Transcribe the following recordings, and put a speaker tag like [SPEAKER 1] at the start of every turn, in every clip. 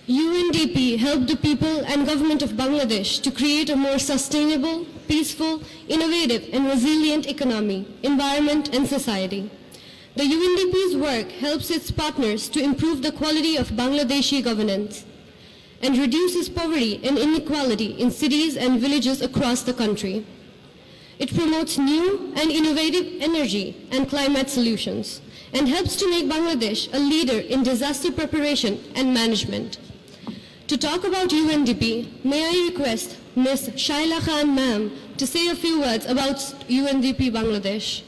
[SPEAKER 1] UNDP helped the people and government of Bangladesh to create a more sustainable, peaceful, innovative, and resilient economy, environment, and society. The UNDP's work helps its partners to improve the quality of Bangladeshi governance and reduces poverty and inequality in cities and villages across the country. It promotes new and innovative energy and climate solutions and helps to make Bangladesh a leader in disaster preparation and management. To talk about UNDP, may I request Ms. Shaila Khan ma'am to say a few words about UNDP Bangladesh.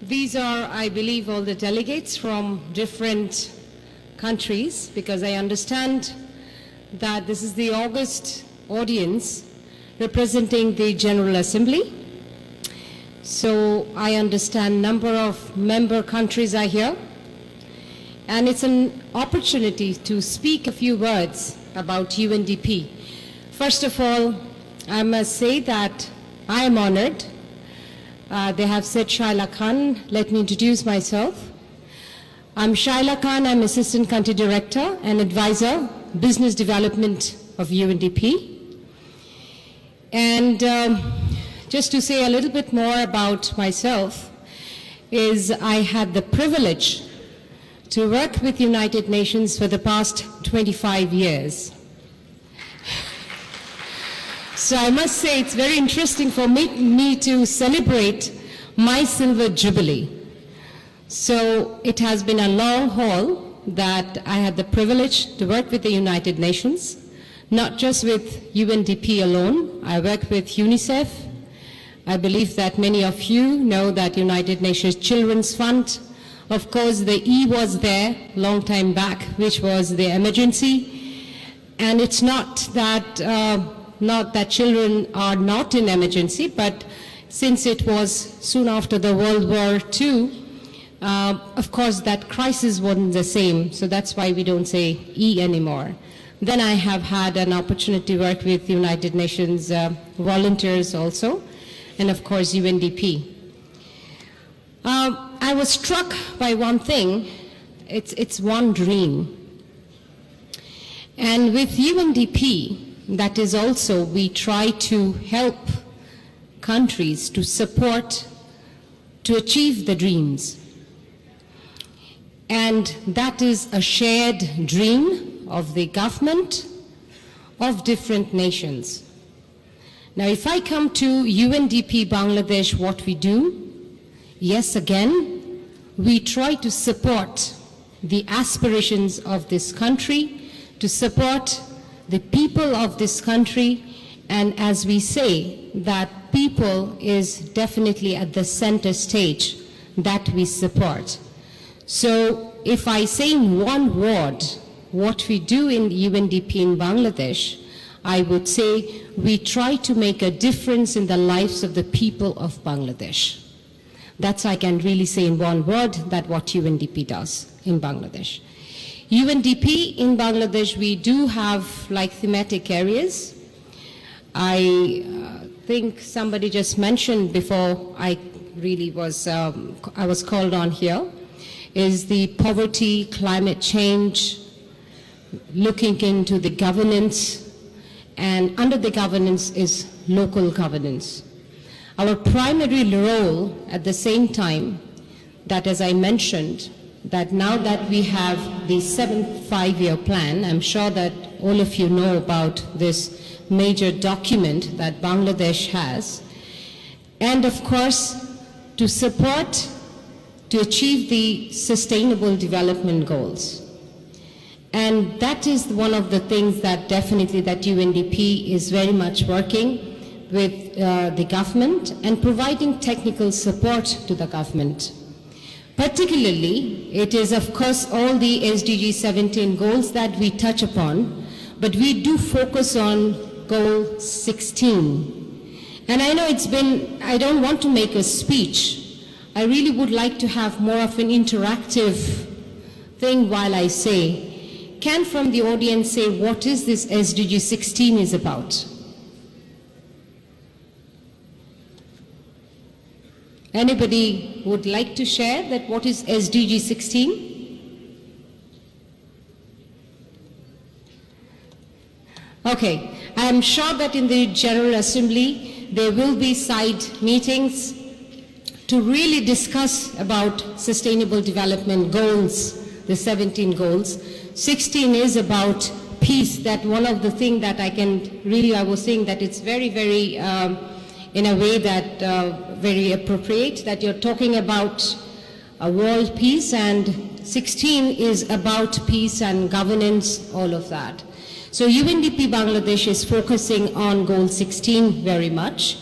[SPEAKER 2] These are, I believe, all the delegates from different countries, because I understand that this is the August audience representing the General Assembly. So I understand number of member countries are here, and it's an opportunity to speak a few words about UNDP. First of all, I must say that I am honored. They have said Shaila Khan. Let me introduce myself. I'm Shaila Khan. I'm Assistant Country Director and Advisor, Business Development of UNDP. And just to say a little bit more about myself, is I had the privilege to work with United Nations for the past 25 years. So I must say it's very interesting for me to celebrate my silver jubilee. So it has been a long haul that I had the privilege to work with the United Nations, not just with UNDP alone. I work with UNICEF. I believe that many of you know that United Nations Children's Fund. Of course, the E was there long time back, which was the emergency. And it's not that children are not in emergency, but since it was soon after the World War II, of course that crisis wasn't the same, so that's why we don't say E anymore. Then I have had an opportunity to work with United Nations volunteers also, and of course UNDP. I was struck by one thing. It's one dream. And with UNDP, that is also, we try to help countries to support, to achieve the dreams. And that is a shared dream of the government of different nations. Now, if I come to UNDP Bangladesh, what we do, yes, again, we try to support the aspirations of this country, to support the people of this country, and as we say, that people is definitely at the center stage that we support. So if I say in one word what we do in UNDP in Bangladesh, I would say we try to make a difference in the lives of the people of Bangladesh. That's I can really say in one word that what UNDP does in Bangladesh. UNDP in Bangladesh, we do have like thematic areas. I think somebody just mentioned before I really was, I was called on here, is the poverty, climate change, looking into the governance, and under the governance is local governance. Our primary role at the same time, that as I mentioned, that now that we have the 7th five-year plan, I'm sure that all of you know about this major document that Bangladesh has, and of course to support, to achieve the sustainable development goals. And that is one of the things that definitely that UNDP is very much working with the government and providing technical support to the government. Particularly, it is of course all the SDG 17 goals that we touch upon, but we do focus on goal 16. And I know I don't want to make a speech. I really would like to have more of an interactive thing while I say. Can from the audience say what is this SDG 16 is about? Anybody would like to share that what is SDG 16? Okay, I am sure that in the General Assembly there will be side meetings to really discuss about sustainable development goals, the 17 goals. 16 is about peace, that one of the things that I was saying that it's very, very, in a way that very appropriate, that you're talking about a world peace, and 16 is about peace and governance, all of that. So UNDP Bangladesh is focusing on goal 16 very much.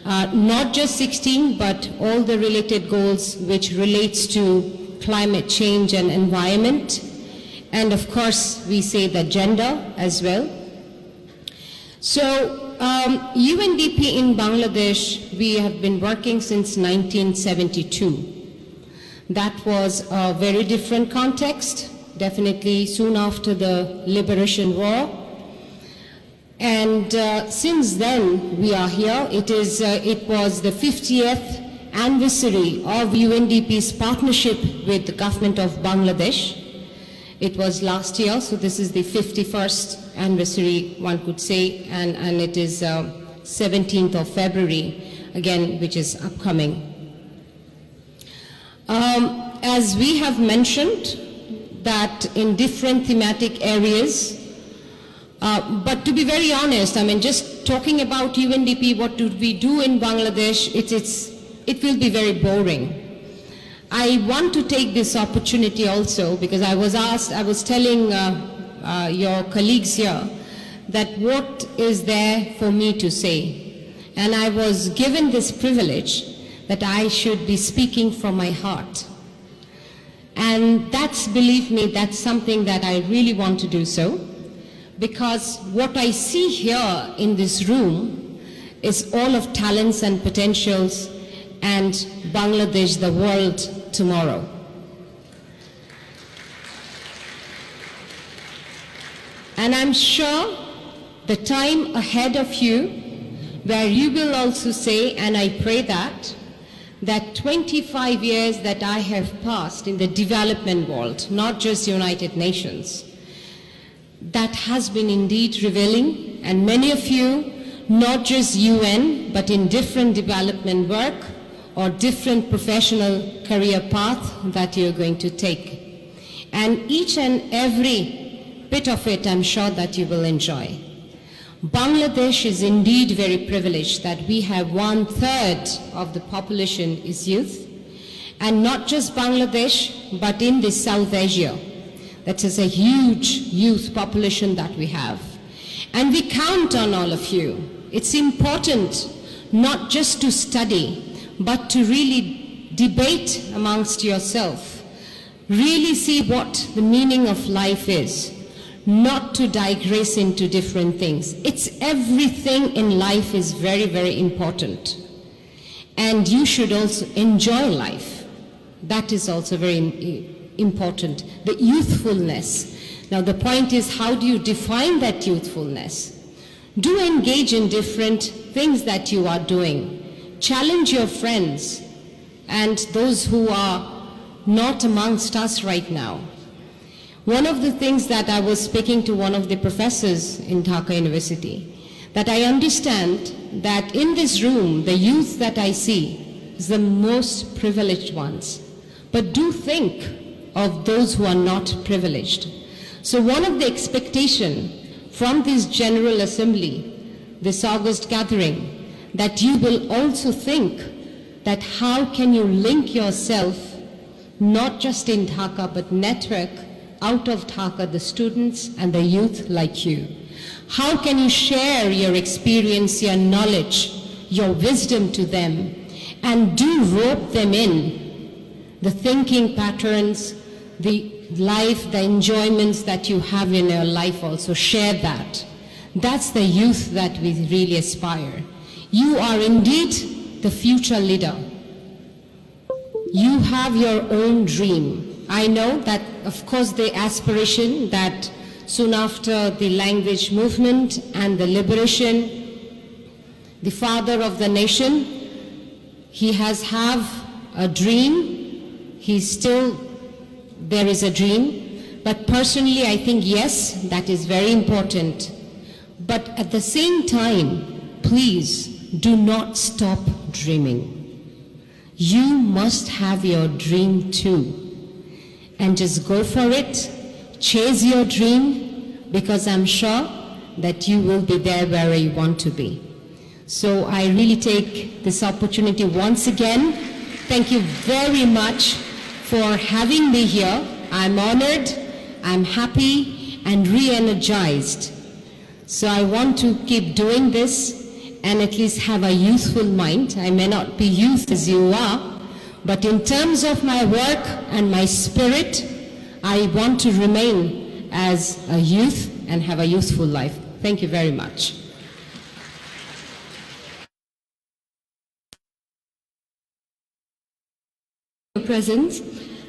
[SPEAKER 2] Not just 16, but all the related goals which relates to climate change and environment. And of course, we say the gender as well. So UNDP in Bangladesh, we have been working since 1972. That was a very different context, definitely soon after the Liberation War. And since then, we are here. It was the 50th anniversary of UNDP's partnership with the government of Bangladesh. It was last year, so this is the 51st anniversary, one could say, and it is 17th of February, again, which is upcoming. As we have mentioned, that in different thematic areas, but to be very honest, I mean, just talking about UNDP, what do we do in Bangladesh, it will be very boring. I want to take this opportunity also, because I was telling your colleagues here that what is there for me to say. And I was given this privilege that I should be speaking from my heart. And that's, believe me, that's something that I really want to do so, because what I see here in this room is all of talents and potentials and Bangladesh, the world tomorrow. And I'm sure the time ahead of you where you will also say, and I pray that 25 years that I have passed in the development world, not just United Nations, that has been indeed revealing, and many of you, not just UN, but in different development work or different professional career path that you're going to take. And each and every bit of it, I'm sure that you will enjoy. Bangladesh is indeed very privileged that we have 1/3 of the population is youth, and not just Bangladesh, but in the South Asia. That is a huge youth population that we have. And we count on all of you. It's important not just to study, but to really debate amongst yourself, really see what the meaning of life is, not to digress into different things. It's everything in life is very, very important. And you should also enjoy life. That is also very important. The youthfulness. Now the point is, how do you define that youthfulness? Do engage in different things that you are doing. Challenge your friends and those who are not amongst us right now. One of the things that I was speaking to one of the professors in Dhaka University, that I understand that in this room, the youth that I see is the most privileged ones. But do think of those who are not privileged. So one of the expectations from this General Assembly, this August gathering, that you will also think that how can you link yourself, not just in Dhaka, but network out of Dhaka, the students and the youth like you. How can you share your experience, your knowledge, your wisdom to them, and do rope them in the thinking patterns, the life, the enjoyments that you have in your life also. Share that. That's the youth that we really aspire. You are indeed the future leader. You have your own dream. I know that, of course, the aspiration that soon after the language movement and the liberation, the father of the nation, he has a dream. There is a dream. But personally, I think, yes, that is very important. But at the same time, please do not stop dreaming. You must have your dream too. And just go for it, chase your dream, because I'm sure that you will be there where you want to be. So I really take this opportunity once again. Thank you very much for having me here. I'm honored, I'm happy, and re-energized. So I want to keep doing this and at least have a youthful mind. I may not be youth as you are, but in terms of my work and my spirit, I want to remain as a youth and have a youthful life. Thank you very much.
[SPEAKER 1] Presence.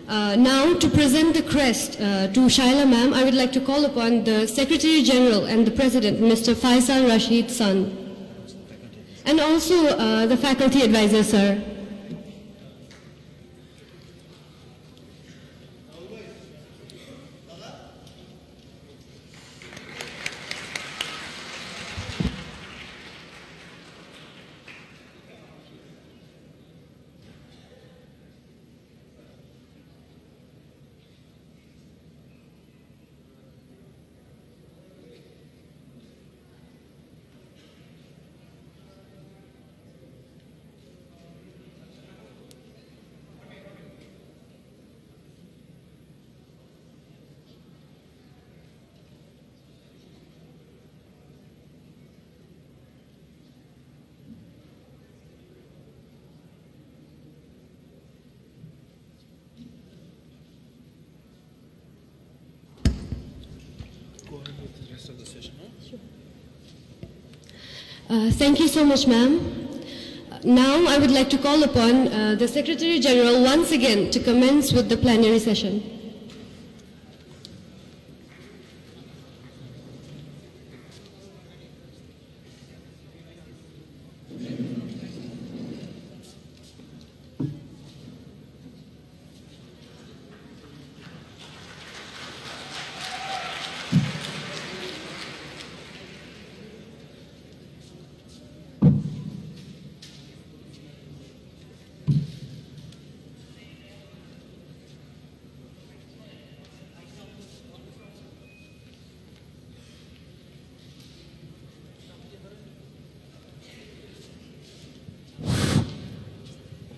[SPEAKER 1] Now, to present the crest to Shaila ma'am, I would like to call upon the Secretary General and the President, Mr. Faisal Rashid San, and also the Faculty Advisor, sir. Thank you so much, ma'am. Now I would like to call upon the Secretary General once again to commence with the plenary session.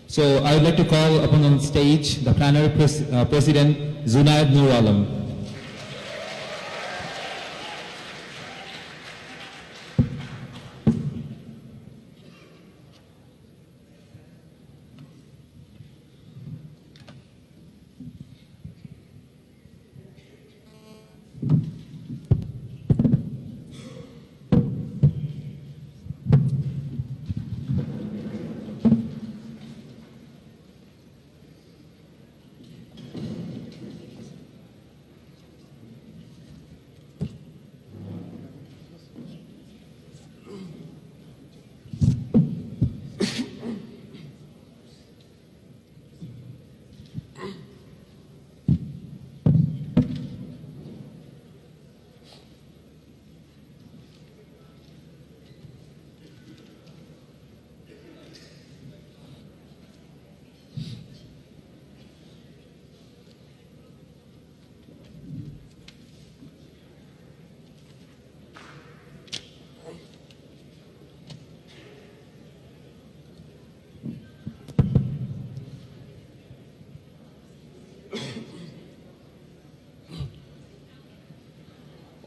[SPEAKER 3] So I would like to call upon on stage the plenary President Zunaid Nur Alam.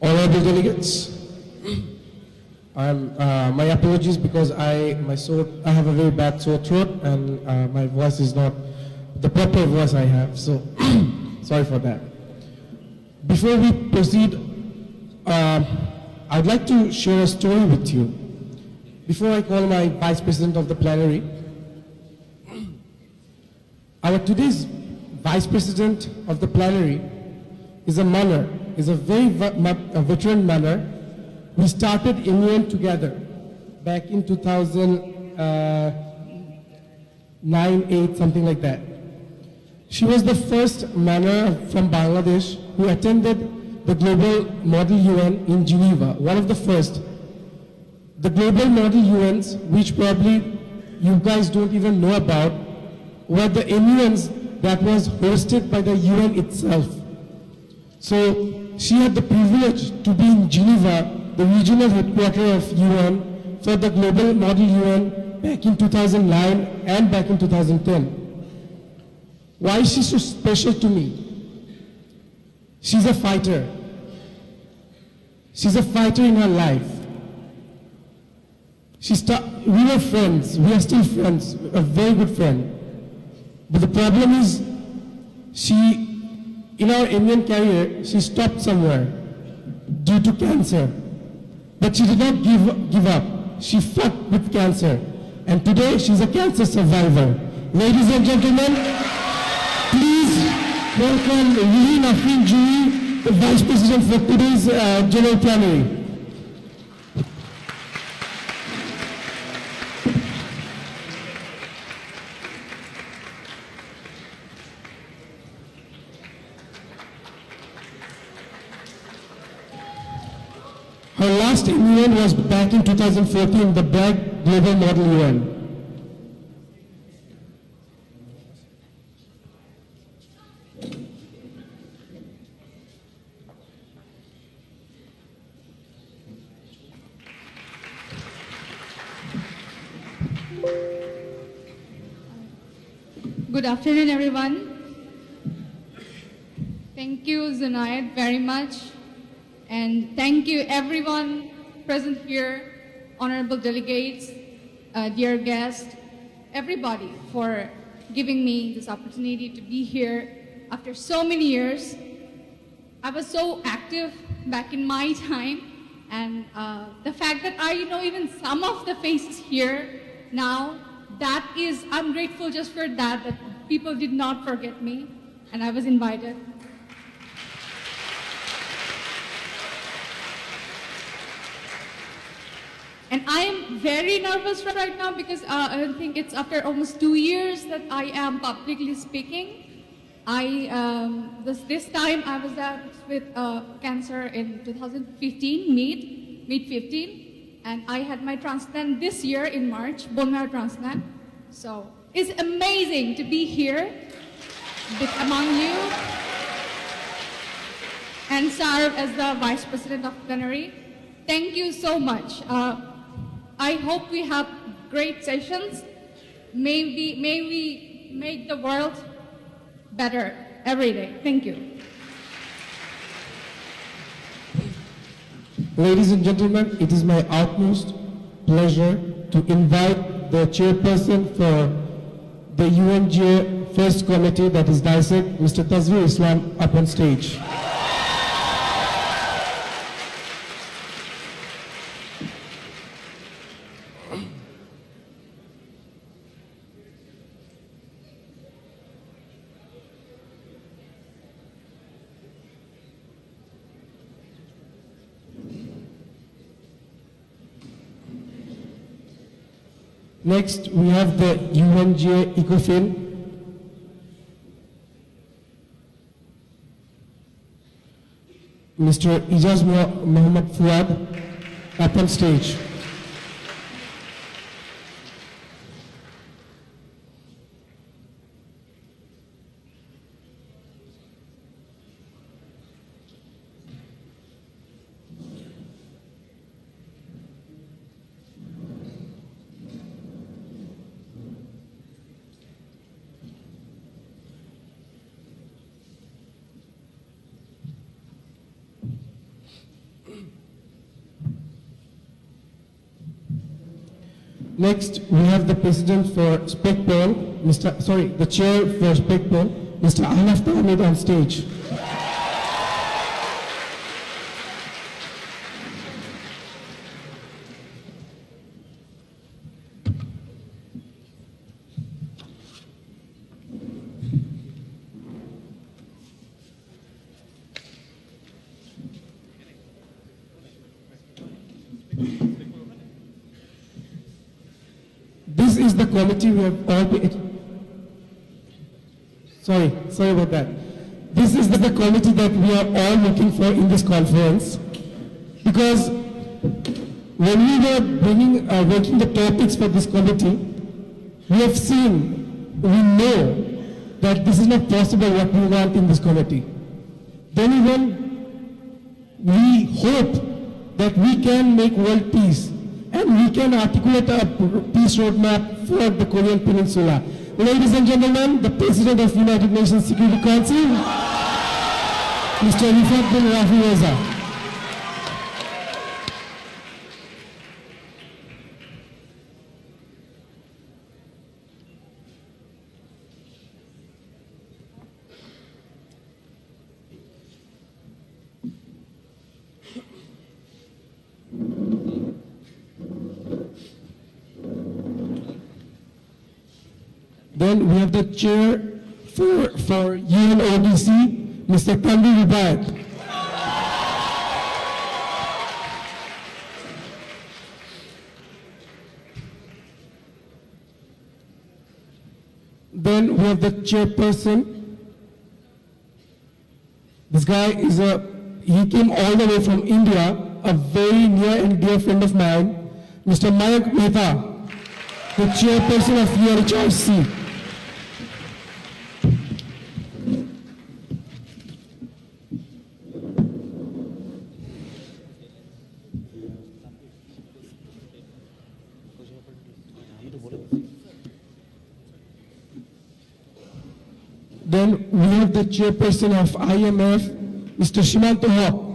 [SPEAKER 4] Honorable delegates, my apologies because I have a very bad sore throat and my voice is not the proper voice I have, so sorry for that. Before we proceed, I'd like to share a story with you. Before I call my Vice President of the plenary, our today's Vice President of the plenary is a manner, is a very a veteran manner. We started NUIMUN together back in 2009, 8, something like that. She was the first manner from Bangladesh who attended the Global Model UN in Geneva, one of the first. The Global Model UNs, which probably you guys don't even know about, were the NUNs that was hosted by the UN itself. So she had the privilege to be in Geneva, the regional headquarters of UN, for the Global Model UN back in 2009 and back in 2010. Why is she so special to me? She's a fighter. She's a fighter in her life. We were friends, we are still friends, a very good friend. But the problem is, in our Indian career, she stopped somewhere due to cancer. But she did not give up. She fought with cancer. And today, she's a cancer survivor. Ladies and gentlemen, please welcome Lili Nafin Jui, the Vice President for today's General Plenary. Her last UN was back in 2014, the BRAG Global Model UN.
[SPEAKER 5] Good afternoon, everyone. Thank you, Zunaid, very much. And thank you, everyone present here, honorable delegates, dear guests, everybody, for giving me this opportunity to be here after so many years. I was so active back in my time, and the fact that I know even some of the faces here now, I'm grateful just for that people did not forget me, and I was invited. And I am very nervous right now because I think it's after almost 2 years that I am publicly speaking. This time I was diagnosed with cancer in 2015, mid-15, and I had my transplant this year in March, bone marrow transplant. So it's amazing to be here among you and serve as the Vice President of Plenary. Thank you so much. I hope we have great sessions. May we make the world better every day. Thank you.
[SPEAKER 4] Ladies and gentlemen, it is my utmost pleasure to invite the chairperson for the UNGA First Committee, that is DISEC, Mr. Tazveer Islam, up on stage. Next, we have the UNGA ECOFIN. Mr. Ijaz Mohammed Fuad, up on stage. Next, we have the President for SPECPOL, the Chair for SPECPOL, Mr. Ahnaf Tahmid, on stage. committee we have all been... Sorry about that. This is the committee that we are all looking for in this conference, because when we were working the topics for this committee, we know that this is not possible what we want in this committee. Then even we hope that we can make world peace and we can articulate a peace roadmap for the Korean Peninsula. Ladies and gentlemen, the President of United Nations Security Council, Mr. Rifat bin Rafi Reza. Then we have the chair for UNODC, Mr. Tanvi Vibayat. Then we have the chairperson. This guy he came all the way from India, a very near and dear friend of mine, Mr. Mayank Mehta, the chairperson of UNHRC. Then we have the chairperson of IMF, Mr. Shimanto Hop.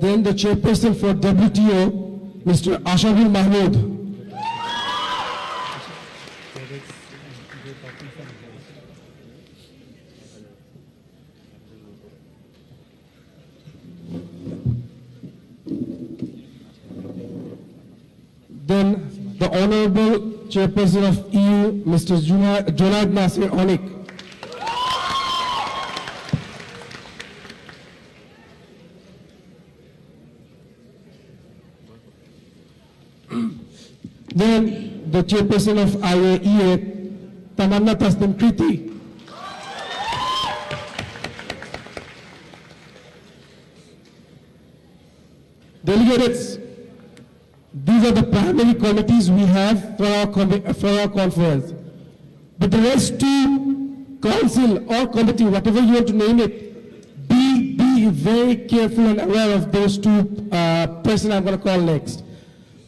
[SPEAKER 4] Then the chairperson for WTO, Mr. Ashabul Mahmood. Then the Honorable Chairperson of EU, Mr. Jonaid Nasir Onik. Then the Chairperson of IAEA, Tamanna Tasnim Kriti. Delegates, these are the primary committees we have for our conference. But the rest two, council or committee, whatever you want to name it, be very careful and aware of those two persons I'm going to call next.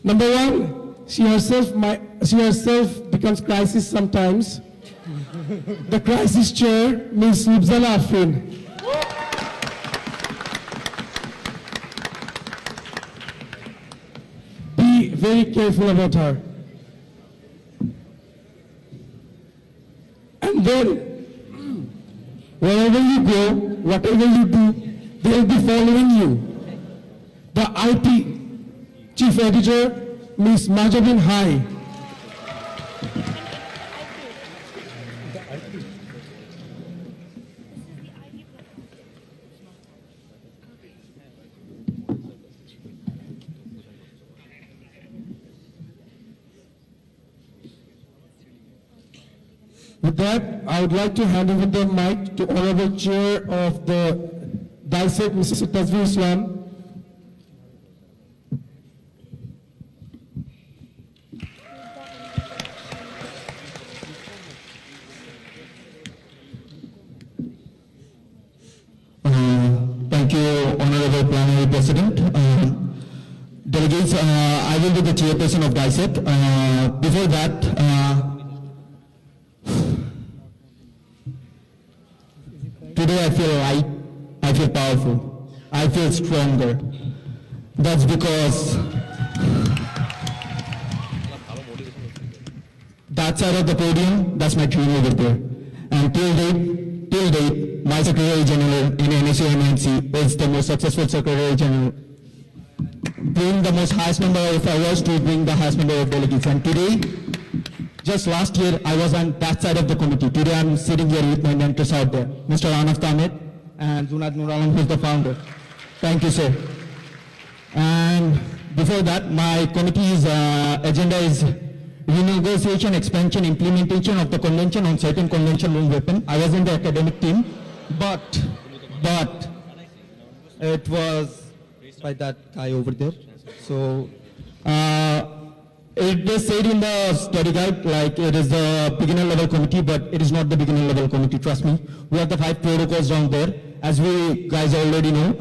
[SPEAKER 4] Number one, she herself becomes crisis sometimes. The crisis chair, Ms. Lubzana Afrin. Be very careful about her. And then, wherever you go, whatever you do, they'll be following you. The IT chief editor, Ms. Majabin Hai. With that, I would like to hand over the mic to Honorable Chair of the DICET, Mr. Tazveer Islam.
[SPEAKER 3] Thank you, Honorable Plenary President. Delegates, I will be the chairperson of DICET. Before that, today I feel light, I feel powerful, I feel stronger. That's because that side of the podium, that's my dream over there. And till date, my Secretary General in NSUIMUN'16 is the most successful Secretary General, bring the most highest number of awards to bring the highest number of delegates. And today, just last year, I was on that side of the committee. Today, I'm sitting here with my mentors out there, Mr. Anaf Tamid and Zunat Nuralam, who's the founder. Thank you, sir. And before that, my committee's agenda is renegotiation, expansion, implementation of the Convention on Certain Conventional Weapons. I was in the academic team, but it was by that guy over there. So it is said in the study guide like it is the beginner level committee, but it is not the beginner level committee, trust me. We have the 5 protocols down there. As we guys already know,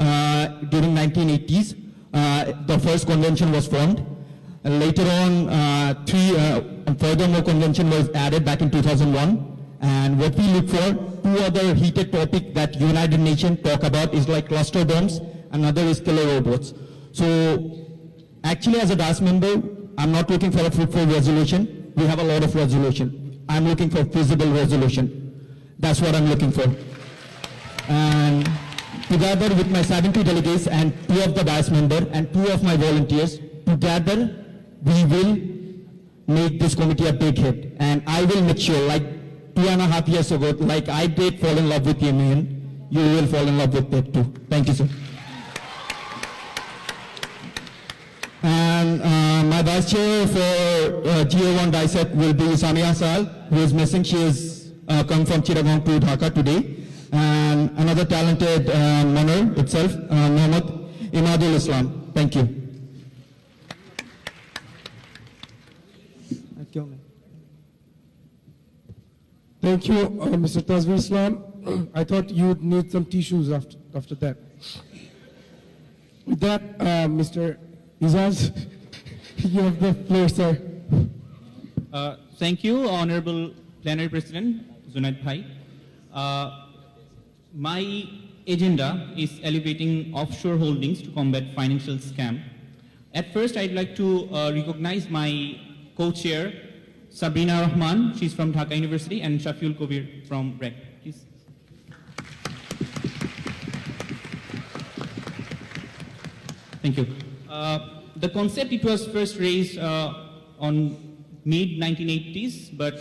[SPEAKER 3] during 1980s, the first convention was formed. And later on, 3 furthermore convention was added back in 2001. And what we look for, 2 other heated topics that United Nations talk about is like cluster bombs, another is killer robots. So actually as a DAS member, I'm not looking for a fruitful resolution. We have a lot of resolution. I'm looking for feasible resolution. That's what I'm looking for. And together with my 70 delegates and 2 of the DAS members and 2 of my volunteers, together we will make this committee a big hit. And I will make sure, like 2.5 years ago, like I did fall in love with the MUN, you will fall in love with it too. Thank you, sir. And my vice chair for GA1 DICET will be Samia Sal, who is missing. She is come from Chittagong to Dhaka today. And another talented manner itself, Mohammed Imadul Islam. Thank you.
[SPEAKER 4] Thank you, Mr. Tazveer Islam. I thought you'd need some tissues after that. With that, Mr. Izaz, you have the floor, sir.
[SPEAKER 6] Thank you, Honorable Plenary President Zunat Bhai. My agenda is elevating offshore holdings to combat financial scam. At first, I'd like to recognize my co-chair, Sabrina Rahman. She's from Dhaka University, and Shafiul Kabir from REC. Please. Thank you. The concept, it was first raised on mid-1980s, but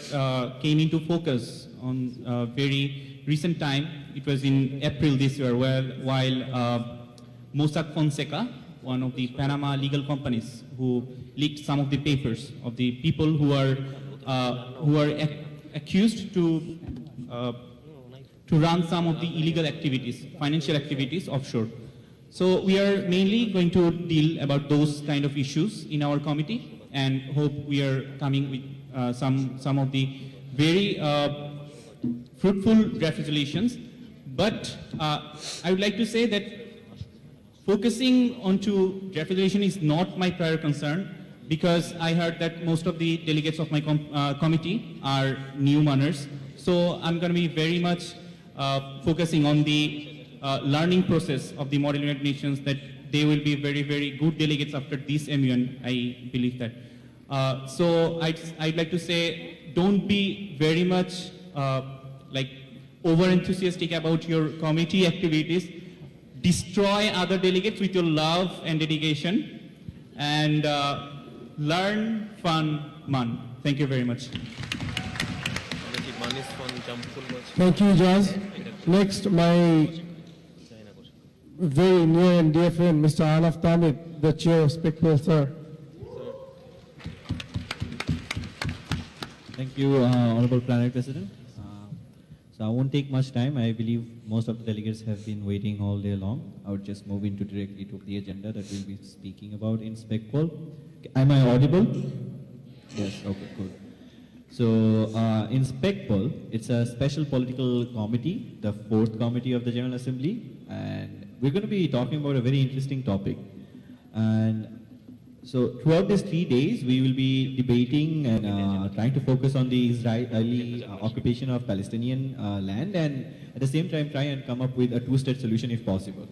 [SPEAKER 6] came into focus on very recent time. It was in April this year, while Mossack Fonseca, one of the Panama legal companies, who leaked some of the papers of the people who are accused to run some of the illegal activities, financial activities offshore. So we are mainly going to deal about those kind of issues in our committee, and hope we are coming with some of the very fruitful draft resolutions. But I would like to say that focusing onto draft resolution is not my prior concern, because I heard that most of the delegates of my committee are new manners. So I'm going to be very much focusing on the learning process of the Model United Nations, that they will be very, very good delegates after this MUN, I believe that. So I'd like to say, don't be very much like over-enthusiastic about your committee activities. Destroy other delegates with your love and dedication, and learn, fun, man. Thank you very much.
[SPEAKER 4] Thank you, Jazz. Next, my very near and dear friend, Mr. Anaf Tamid, the chair of SPECPOL, sir.
[SPEAKER 7] Thank you, Honorable Plenary President. So I won't take much time. I believe most of the delegates have been waiting all day long. I would just move into directly to the agenda that we'll be speaking about in SPECPOL. Am I audible? Yes, okay, good. So in SPECPOL, it's a special political committee, the 4th committee of the General Assembly, and we're going to be talking about a very interesting topic. And so throughout these 3 days, we will be debating and trying to focus on the Israeli occupation of Palestinian land, and at the same time try and come up with a 2-state solution if possible.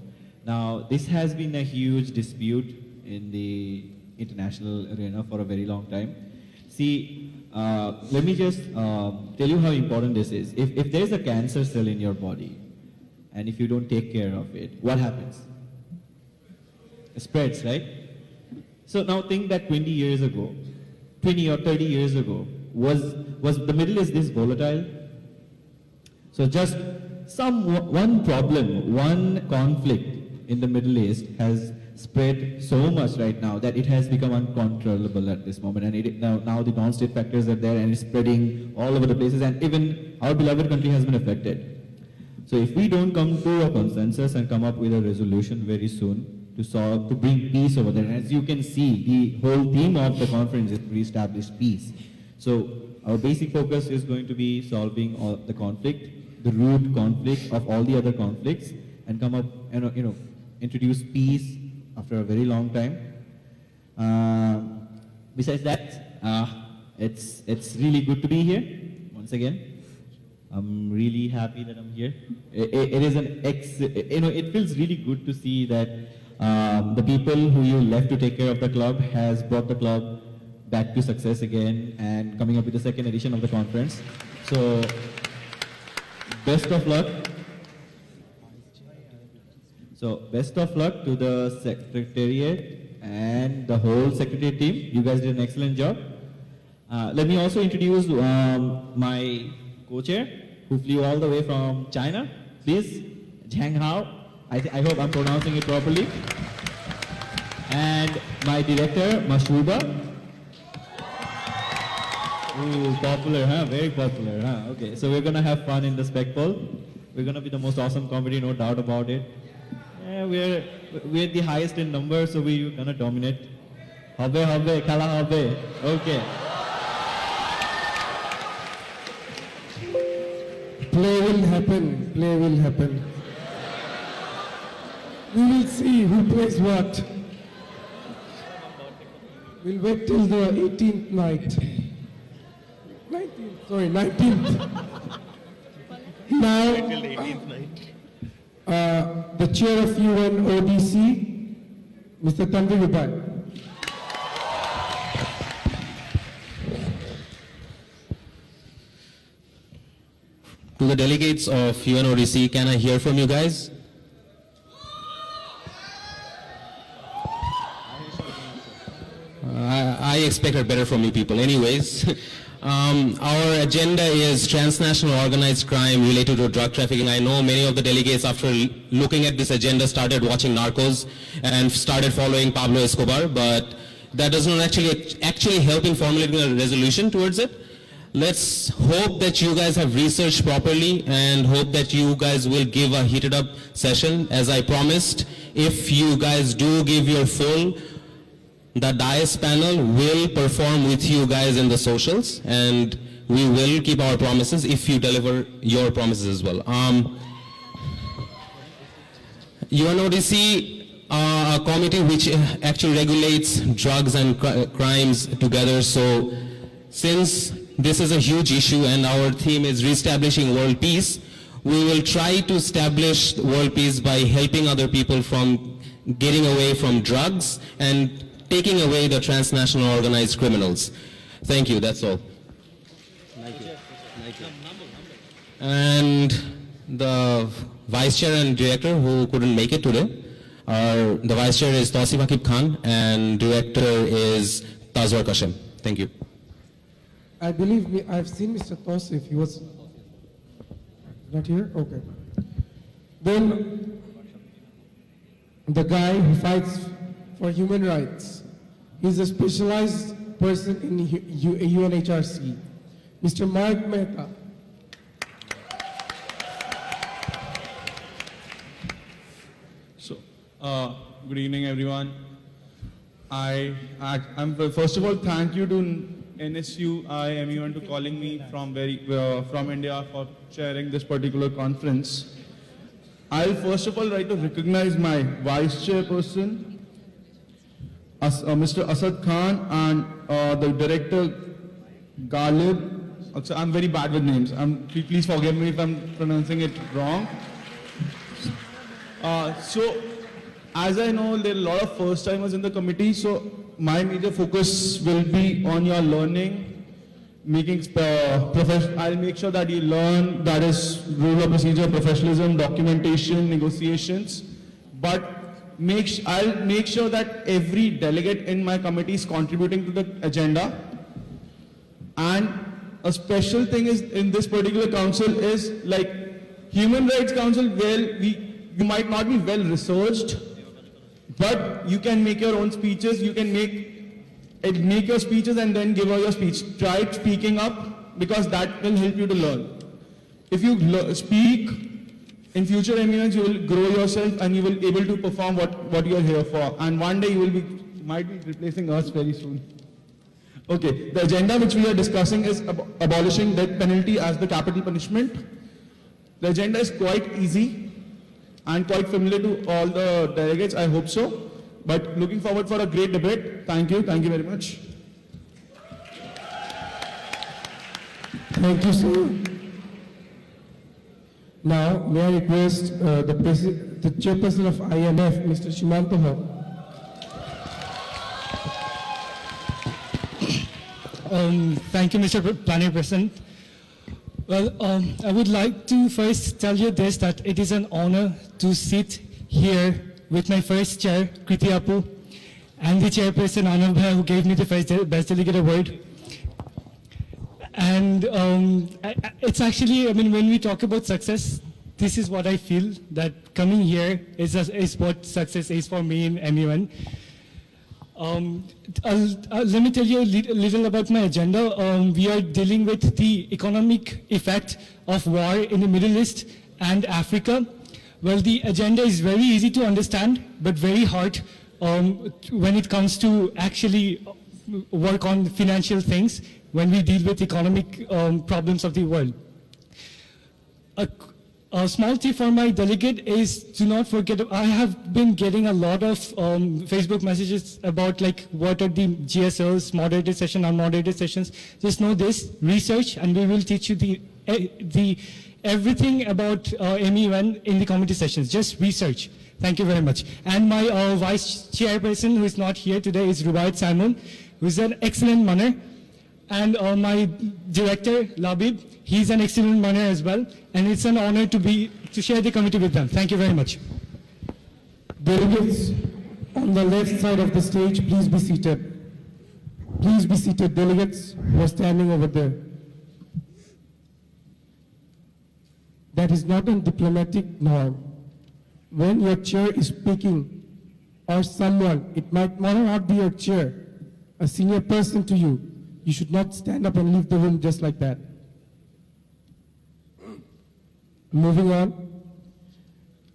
[SPEAKER 7] Now, this has been a huge dispute in the international arena for a very long time. See, let me just tell you how important this is. If there is a cancer cell in your body, and if you don't take care of it, what happens? It spreads, right? So now think that 20 years ago, 20 or 30 years ago, was the Middle East this volatile? So just one problem, one conflict in the Middle East has spread so much right now that it has become uncontrollable at this moment, and now the non-state factors are there and it's spreading all over the places, and even our beloved country has been affected. So if we don't come to a consensus and come up with a resolution very soon to bring peace over there, and as you can see, the whole theme of the conference is to reestablish peace. So our basic focus is going to be solving all the conflict, the root conflict of all the other conflicts, and come up and introduce peace after a very long time. Besides that, it's really good to be here once again. I'm really happy that I'm here. It is it feels really good to see that the people who you left to take care of the club has brought the club back to success again and coming up with the second edition of the conference. So best of luck. So best of luck to the secretariat and the whole secretariat team. You guys did an excellent job. Let me also introduce my co-chair who flew all the way from China. Please, Zhang Hao. I hope I'm pronouncing it properly. And my director, Mashuba. Ooh, popular, huh? Very popular, huh? Okay, so we're gonna have fun in the spec poll. We're gonna be the most awesome comedy, no doubt about it. Yeah, we're the highest in numbers, so we're gonna dominate. Habe, kala habe. Okay.
[SPEAKER 4] Play will happen, play will happen. We will see who plays what. We'll wait till the 18th night. 19th. Now, the chair of UNODC, Mr. Tanvi Vibhag.
[SPEAKER 8] To the delegates of UNODC, can I hear from you guys? I expected better from you people. Anyways, our agenda is transnational organized crime related to drug trafficking. I know many of the delegates, after looking at this agenda, started watching Narcos and started following Pablo Escobar, but that does not actually help in formulating a resolution towards it. Let's hope that you guys have researched properly and hope that you guys will give a heated up session. As I promised, if you guys do give your full, the DIAS panel will perform with you guys in the socials, and we will keep our promises if you deliver your promises as well. UNODC, a committee which actually regulates drugs and crimes together. So since this is a huge issue and our theme is reestablishing world peace, we will try to establish world peace by helping other people from getting away from drugs and taking away the transnational organized criminals. Thank you, that's all. Thank you. And the vice chair and director who couldn't make it today, the vice chair is Tausif Akib Khan and director is Tazwar Kashem. Thank you.
[SPEAKER 4] I believe I've seen Mr. Tausif. He was not here? Okay. Then the guy who fights for human rights. He's a specialized person in UNHRC, Mr. Mark Mehta.
[SPEAKER 9] So, good evening, everyone. I'm first of all, thank you to NSUIMUN to calling me from India for chairing this particular conference. I'll first of all like to recognize my vice chairperson, Mr. Asad Khan, and the director Ghalib. I'm very bad with names. Please forgive me if I'm pronouncing it wrong. So, as I know, there are a lot of first-timers in the committee, so my major focus will be on your learning I'll make sure that you learn that is rule of procedure, professionalism, documentation, negotiations. But I'll make sure that every delegate in my committee is contributing to the agenda. And a special thing is in this particular council is like Human Rights Council, where you might not be well researched, but you can make your own speeches. You can make your speeches and then give out your speech. Try speaking up because that will help you to learn. If you speak in future MUNs, you will grow yourself and you will be able to perform what you are here for. And one day you might be replacing us very soon. Okay, the agenda which we are discussing is abolishing death penalty as the capital punishment. The agenda is quite easy and quite familiar to all the delegates, I hope so. But looking forward for a great debate. Thank you very much.
[SPEAKER 4] Thank you, sir. Now, may I request the chairperson of IMF, Mr. Shimantoha.
[SPEAKER 10] Thank you, Mr. Plenary President. Well, I would like to first tell you this, that it is an honor to sit here with my first chair, Kriti Apu, and the chairperson, Anav Bhai, who gave me the first Best Delegate Award. And it's actually, I mean, when we talk about success, this is what I feel, that coming here is what success is for me in MUN. Let me tell you a little about my agenda. We are dealing with the economic effect of war in the Middle East and Africa. Well, the agenda is very easy to understand, but very hard when it comes to actually work on financial things when we deal with economic problems of the world. A small tip for my delegate is to not forget, I have been getting a lot of Facebook messages about like what are the GSLs, moderated session, unmoderated sessions. Just know this, research, and we will teach you everything about MUN in the committee sessions. Just research. Thank you very much. And my vice chairperson, who is not here today, is Rubaiyat Simon, who is an excellent manner. And my director, Labib, he's an excellent manner as well. And it's an honor to share the committee with them. Thank you very much.
[SPEAKER 4] Delegates on the left side of the stage, please be seated. Please be seated, delegates who are standing over there. That is not a diplomatic norm. When your chair is speaking, or someone, it might not be your chair, a senior person to you, you should not stand up and leave the room just like that. Moving on,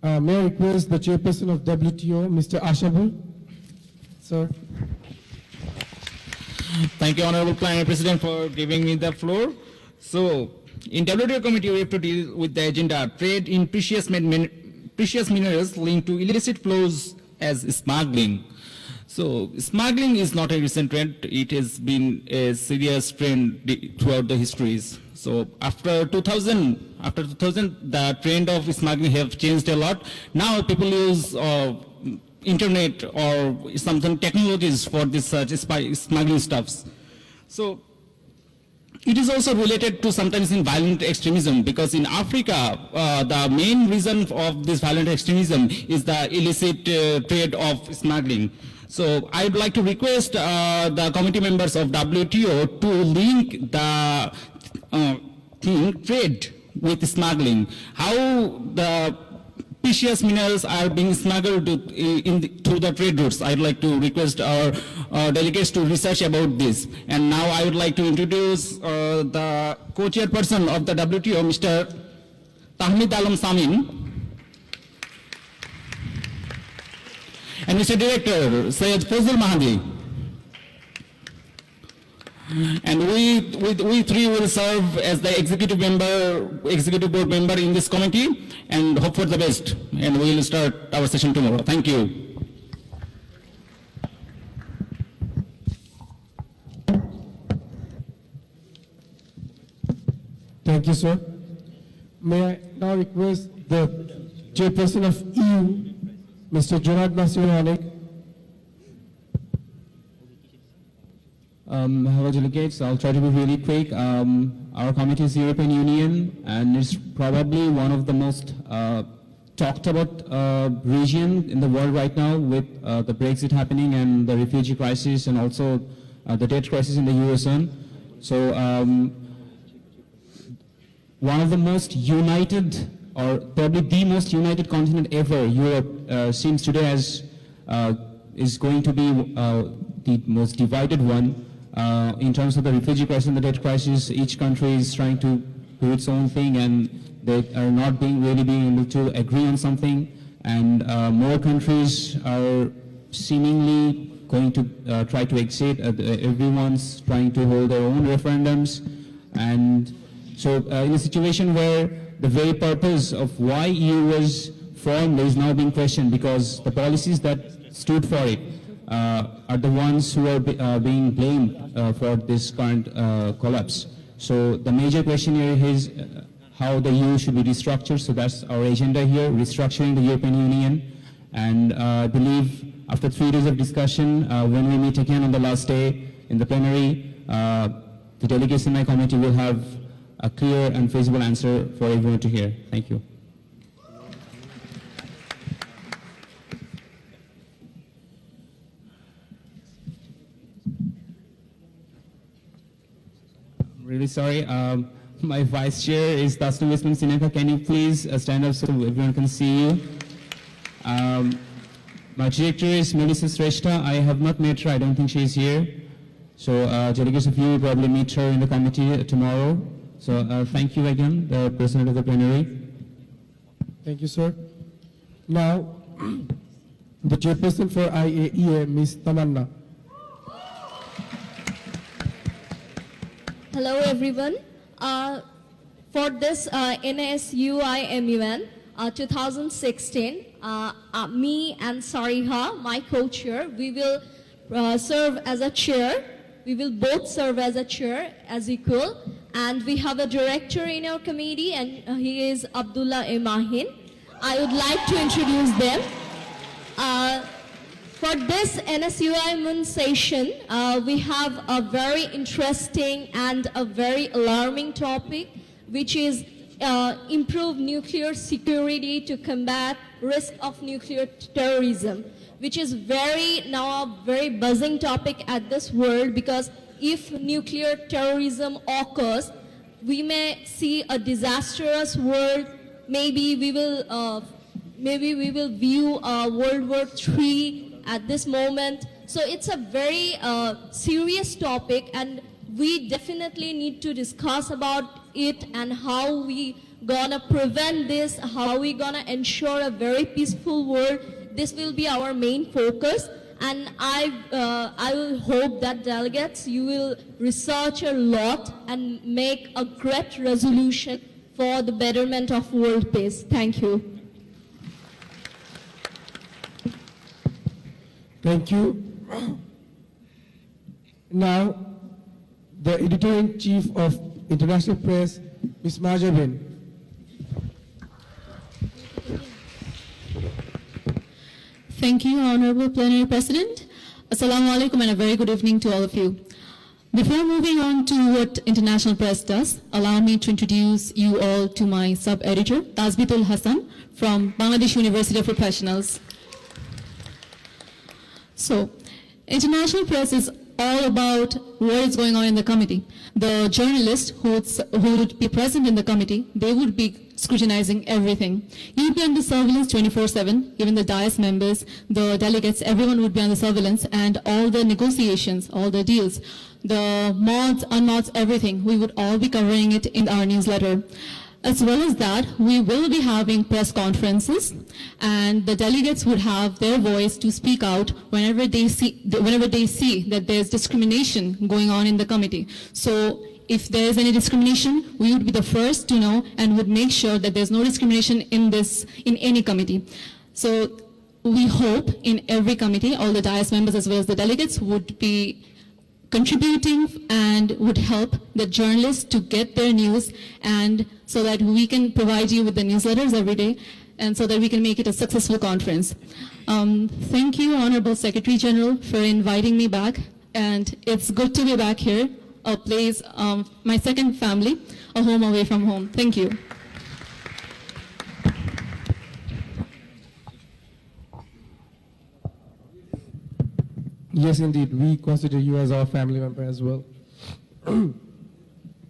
[SPEAKER 4] may I request the chairperson of WTO, Mr. Ashabul. Sir.
[SPEAKER 11] Thank you, Honorable Plenary President, for giving me the floor. So, in WTO committee, we have to deal with the agenda trade in precious minerals linked to illicit flows as smuggling. So, smuggling is not a recent trend. It has been a serious trend throughout the histories. So, after 2000, the trend of smuggling have changed a lot. Now, people use internet or something technologies for this smuggling stuffs. So, it is also related to sometimes in violent extremism, because in Africa, the main reason of this violent extremism is the illicit trade of smuggling. So I would like to request the committee members of WTO to link the trade with smuggling. How the precious minerals are being smuggled through the trade routes. I'd like to request our delegates to research about this. And now I would like to introduce the co-chairperson of the WTO, Mr. Tahmid Alam Samin, and Mr. Director, Syed Fazul Mahdi. And we three will serve as the executive board member in this committee, and hope for the best. And we will start our session tomorrow. Thank you.
[SPEAKER 4] Thank you, sir. May I now request the chairperson of EU, Mr. Jonad Nasir Hanek.
[SPEAKER 3] Hello delegates, I'll try to be really quick. Our committee is European Union, and it's probably one of the most talked about region in the world right now, with the Brexit happening and the refugee crisis, and also the debt crisis in the USN. So one of the most united, or probably the most united continent ever, Europe, seems today as is going to be the most divided one. In terms of the refugee crisis and the debt crisis, each country is trying to do its own thing, and they are not really being able to agree on something. And more countries are seemingly going to try to exit. Everyone's trying to hold their own referendums. And so in a situation where the very purpose of why EU was formed is now being questioned, because the policies that stood for it are the ones who are being blamed for this current collapse. So the major question here is how the EU should be restructured. So that's our agenda here, restructuring the European Union. And I believe after 3 days of discussion, when we meet again on the last day in the plenary, the delegates in my committee will have a clear and feasible answer for everyone to hear. Thank you. Really sorry. My vice chair is NSUIMUN'16Plenary. Can you please stand up so everyone can see you? My director is Melissa Sreshta. I have not met her. I don't think she is here. So delegates of you will probably meet her in the committee tomorrow. So thank you again, the president of the plenary.
[SPEAKER 4] Thank you, sir. Now, the chairperson for IAEA, Ms. Tamanna.
[SPEAKER 12] Hello, everyone. For this NSUIMUN 2016, me and Sariha, my co-chair, we will serve as a chair. We will both serve as a chair as equal. And we have a director in our committee, and he is Abdullah Imahin. I would like to introduce them. For this NSUIMUN session, we have a very interesting and a very alarming topic, which is improve nuclear security to combat risk of nuclear terrorism, which is now a very buzzing topic at this world, because if nuclear terrorism occurs, we may see a disastrous world. Maybe we will view World War III at this moment. So it's a very serious topic, and we definitely need to discuss about it and how we gonna prevent this, how we gonna ensure a very peaceful world. This will be our main focus, and I will hope that delegates, you will research a lot and make a great resolution for the betterment of world peace. Thank you.
[SPEAKER 4] Thank you. Now, the editor-in-chief of International Press, Ms. Majabin.
[SPEAKER 13] Thank you, Honorable Plenary President. Assalamu alaikum and a very good evening to all of you. Before moving on to what International Press does, allow me to introduce you all to my sub-editor, Tasbitul Hassan from Bangladesh University of Professionals. So, International Press is all about what is going on in the committee. The journalists who would be present in the committee, they would be scrutinizing everything. You would be under surveillance 24/7, even the dais members, the delegates, everyone would be under surveillance, and all the negotiations, all the deals, the mods, unmods, everything, we would all be covering it in our newsletter. As well as that, we will be having press conferences, and the delegates would have their voice to speak out whenever they see that there's discrimination going on in the committee. So if there's any discrimination, we would be the first to know and would make sure that there's no discrimination in any committee. So we hope in every committee, all the dais members as well as the delegates would be contributing and would help the journalists to get their news, and so that we can provide you with the newsletters every day, and so that we can make it a successful conference. Thank you, Honorable Secretary General, for inviting me back and it's good to be back here, a place, my second family, a home away from home. Thank you.
[SPEAKER 4] Yes, indeed. We consider you as our family member as well.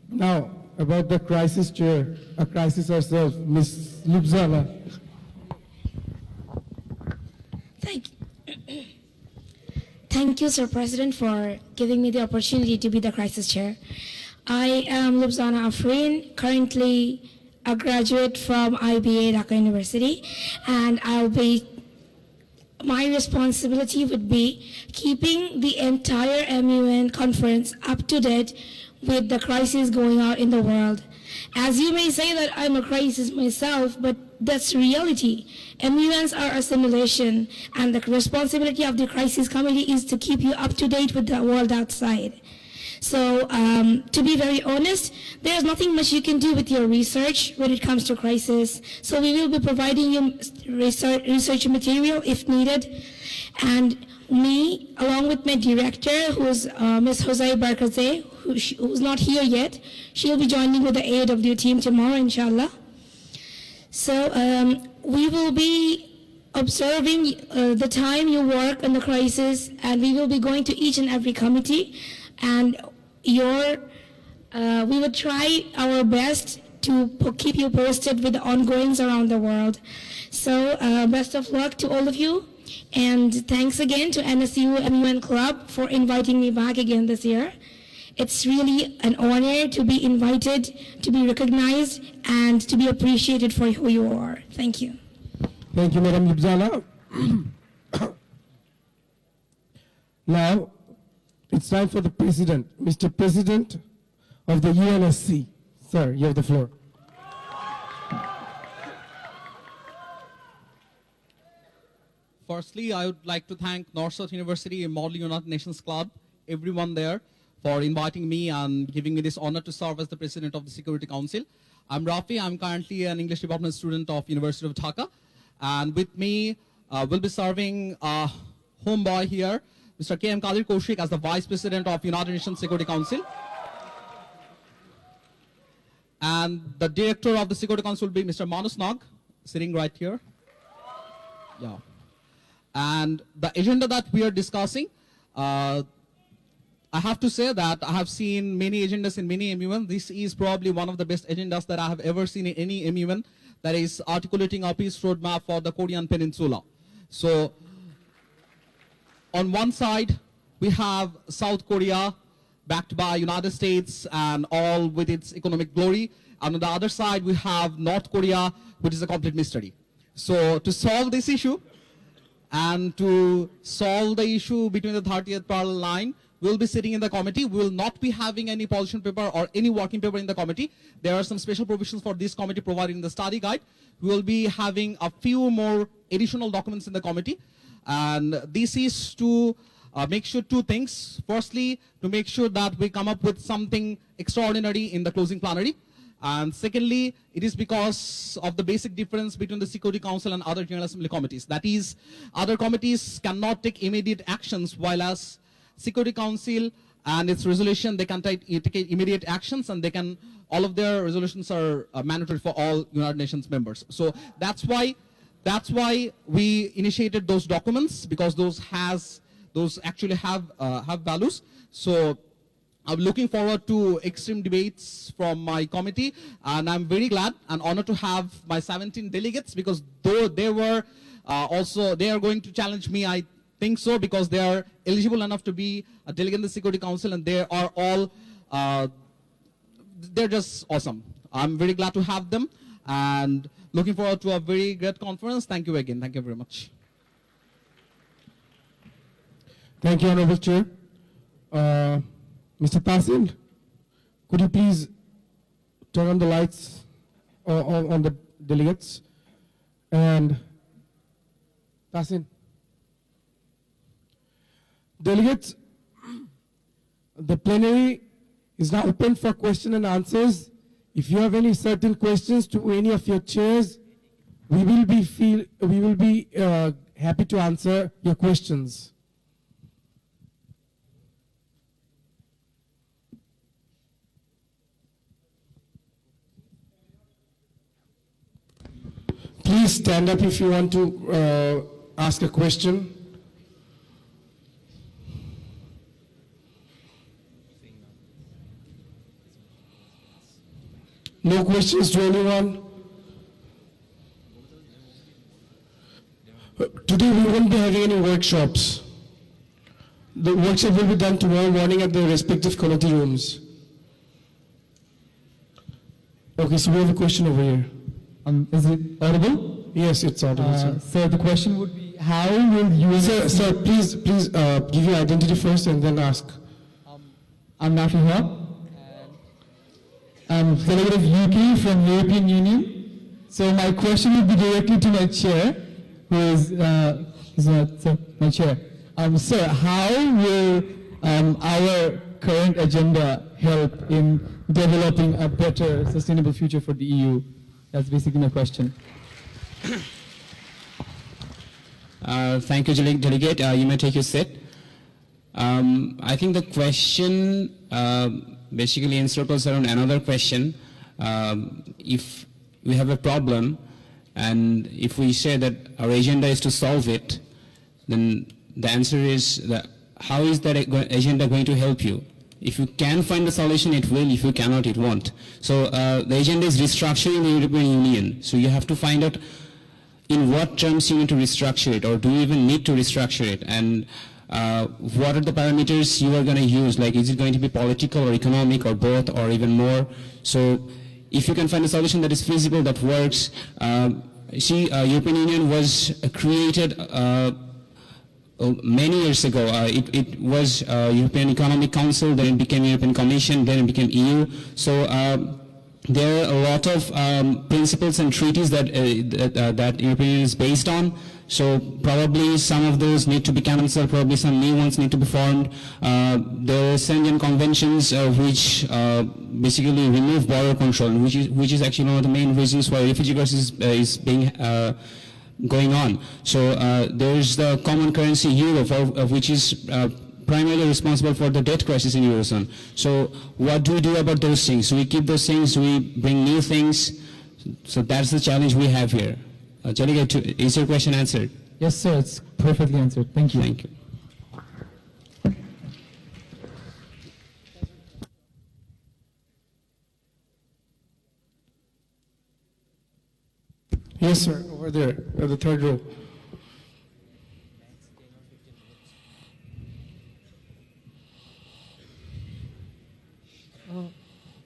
[SPEAKER 4] Now, about the crisis chair, a crisis herself, Ms. Lubzana.
[SPEAKER 14] Thank you. Thank you, Sir President, for giving me the opportunity to be the crisis chair. I am Lubzana Afreen, currently a graduate from IBA Dhaka University, and my responsibility would be keeping the entire MUN conference up to date with the crisis going on in the world. As you may say that I'm a crisis myself, but that's reality. MUNs are a simulation, and the responsibility of the crisis committee is to keep you up to date with the world outside. So to be very honest, there's nothing much you can do with your research when it comes to crisis. So we will be providing you research material if needed. And me, along with my director, who's Ms. Jose Barkaze, who's not here yet, she'll be joining with the AAW team tomorrow, inshallah. So we will be observing the time you work on the crisis, and we will be going to each and every committee, and we would try our best to keep you posted with the ongoings around the world. So best of luck to all of you, and thanks again to NSU MUN Club for inviting me back again this year. It's really an honor to be invited, to be recognized, and to be appreciated for who you are. Thank you.
[SPEAKER 4] Thank you, Madam Lubzana. Now, it's time for the President, Mr. President of the UNSC. Sir, you have the floor.
[SPEAKER 15] Firstly, I would like to thank North-South University Model United Nations Club, everyone there, for inviting me and giving me this honor to serve as the President of the Security Council. I'm Rafi. I'm currently an English Department student of University of Dhaka. And with me will be serving a homeboy here, Mr. K.M. Kadir Kaushik, as the Vice President of United Nations Security Council. And the Director of the Security Council will be Mr. Manus Nag, sitting right here. Yeah. And the agenda that we are discussing, I have to say that I have seen many agendas in many MUN. This is probably one of the best agendas that I have ever seen in any MUN, that is articulating a peace roadmap for the Korean Peninsula. So, on one side, we have South Korea, backed by United States and all with its economic glory. And on the other side, we have North Korea, which is a complete mystery. So, to solve this issue, and to solve the issue between the 30th parallel line, we'll be sitting in the committee. We will not be having any position paper or any working paper in the committee. There are some special provisions for this committee provided in the study guide. We will be having a few more additional documents in the committee. And this is to make sure two things. Firstly, to make sure that we come up with something extraordinary in the closing plenary. And secondly, it is because of the basic difference between the Security Council and other General Assembly committees. That is, other committees cannot take immediate actions, while as Security Council and its resolution, they can take immediate actions, and they can, all of their resolutions are mandatory for all United Nations members. So that's why we initiated those documents, because those actually have values. So I'm looking forward to extreme debates from my committee, and I'm very glad and honored to have my 17 delegates, because though they were they are going to challenge me, I think so, because they are eligible enough to be a delegate in the Security Council, and they are all, they're just awesome. I'm very glad to have them, and looking forward to a very great conference. Thank you again. Thank you very much.
[SPEAKER 4] Thank you, Honorable Chair. Mr. Tasil, could you please turn on the lights on the delegates? And Tasil. Delegates, the plenary is now open for question and answers. If you have any certain questions to any of your chairs, we will be happy to answer your questions. Please stand up if you want to ask a question. No questions to anyone? Today we won't be having any workshops. The workshop will be done tomorrow morning at the respective committee rooms. Okay, so we have a question over here.
[SPEAKER 3] Is it audible?
[SPEAKER 4] Yes, it's audible, sir.
[SPEAKER 3] So the question would be, how will you...
[SPEAKER 4] Sir, please give your identity first and then ask.
[SPEAKER 3] I'm Nafiha. I'm delegate of UK from European Union. So my question would be directly to my chair, who is my chair. Sir, how will our current agenda help in developing a better, sustainable future for the EU? That's basically my question.
[SPEAKER 16] Thank you, Delegate. You may take your seat. I think the question basically encircles around another question. If we have a problem and if we say that our agenda is to solve it, then the answer is that how is that agenda going to help you? If you can find a solution, it will. If you cannot, it won't. So the agenda is restructuring the European Union. So you have to find out in what terms you need to restructure it, or do you even need to restructure it? And what are the parameters you are going to use? Like, is it going to be political or economic or both or even more? So if you can find a solution that is feasible, that works. European Union was created many years ago. It was European Economic Council, then it became European Commission, then it became EU. So there are a lot of principles and treaties that European Union is based on. So probably some of those need to be cancelled, probably some new ones need to be formed. There are Schengen conventions which basically remove border control, which is actually one of the main reasons why refugee crisis is being going on. So there's the common currency euro, which is primarily responsible for the debt crisis in Eurozone. So what do we do about those things? Do we keep those things? Do we bring new things? So that's the challenge we have here. Delegate, is your question answered?
[SPEAKER 3] Yes, sir. It's perfectly answered. Thank you.
[SPEAKER 16] Thank you.
[SPEAKER 4] Yes, sir. Over there, at the third row.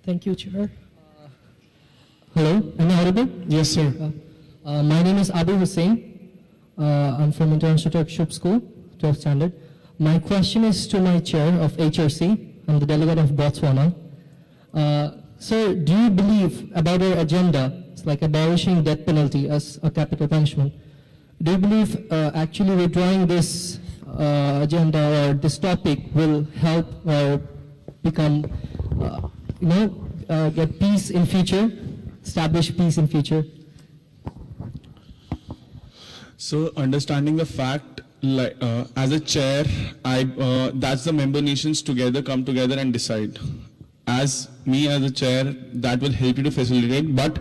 [SPEAKER 17] Thank you, Chair.
[SPEAKER 3] Hello, am I audible?
[SPEAKER 4] Yes, sir.
[SPEAKER 17] My name is Abu Hussain. I'm from International Turkship School, 12th standard. My question is to my chair of HRC. I'm the delegate of Botswana. Sir, do you believe about our agenda, it's like abolishing death penalty as a capital punishment, do you believe actually withdrawing this agenda or this topic will help or become, get peace in future, establish peace in future?
[SPEAKER 9] So understanding the fact, like as a chair, that's the member nations together come together and decide. As me as a chair, that will help you to facilitate. But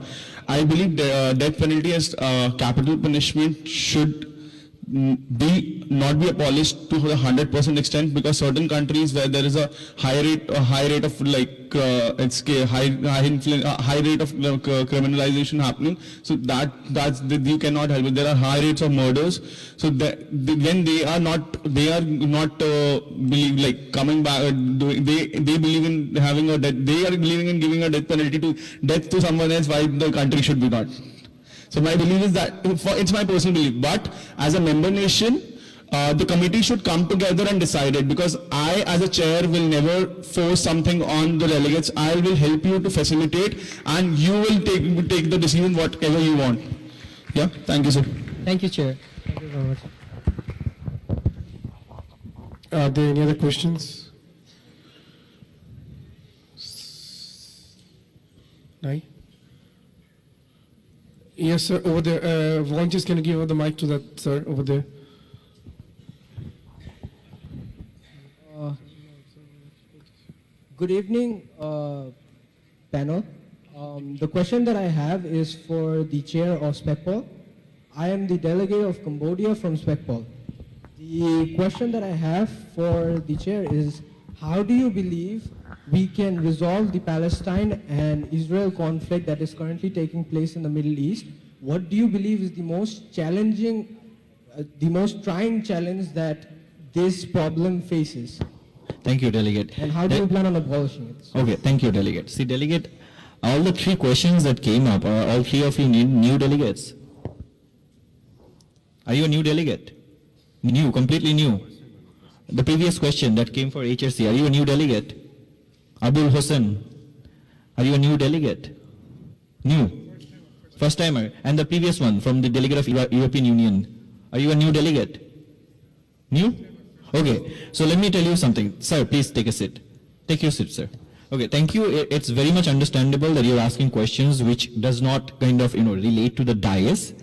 [SPEAKER 9] I believe the death penalty as capital punishment should not be abolished to the 100% extent, because certain countries where there is a high rate of like high rate of criminalization happening, so that's you cannot help it. There are high rates of murders, so when they are not believe like coming back, they believe in having a death, they are believing in giving a death penalty to someone else, why the country should be not. So my belief is that, it's my personal belief, but as a member nation, the committee should come together and decide it, because I as a chair will never force something on the delegates. I will help you to facilitate, and you will take the decision whatever you want. Yeah, thank you, sir.
[SPEAKER 17] Thank you, Chair. Thank you very much.
[SPEAKER 4] Are there any other questions? No? Yes, sir, over there. Volunteers, can you give the mic to that sir over there?
[SPEAKER 17] Good evening, panel. The question that I have is for the chair of SPECPOL.
[SPEAKER 18] I am the delegate of Cambodia from SPECPOL. The question that I have for the chair is, how do you believe we can resolve the Palestine and Israel conflict that is currently taking place in the Middle East? What do you believe is the most challenging, the most trying challenge that this problem faces?
[SPEAKER 16] Thank you, Delegate.
[SPEAKER 18] And how do you plan on abolishing it?
[SPEAKER 16] Okay, thank you, Delegate. See, Delegate, all the three questions that came up, all three of you need new delegates. Are you a new delegate? New, completely new. The previous question that came for HRC, are you a new delegate? Abul Hussain, are you a new delegate? New. First timer. And the previous one from the delegate of European Union, are you a new delegate? New? Okay, so let me tell you something. Sir, please take a seat. Take your seat, sir. Okay, thank you. It's very much understandable that you're asking questions which does not kind of, relate to the dais.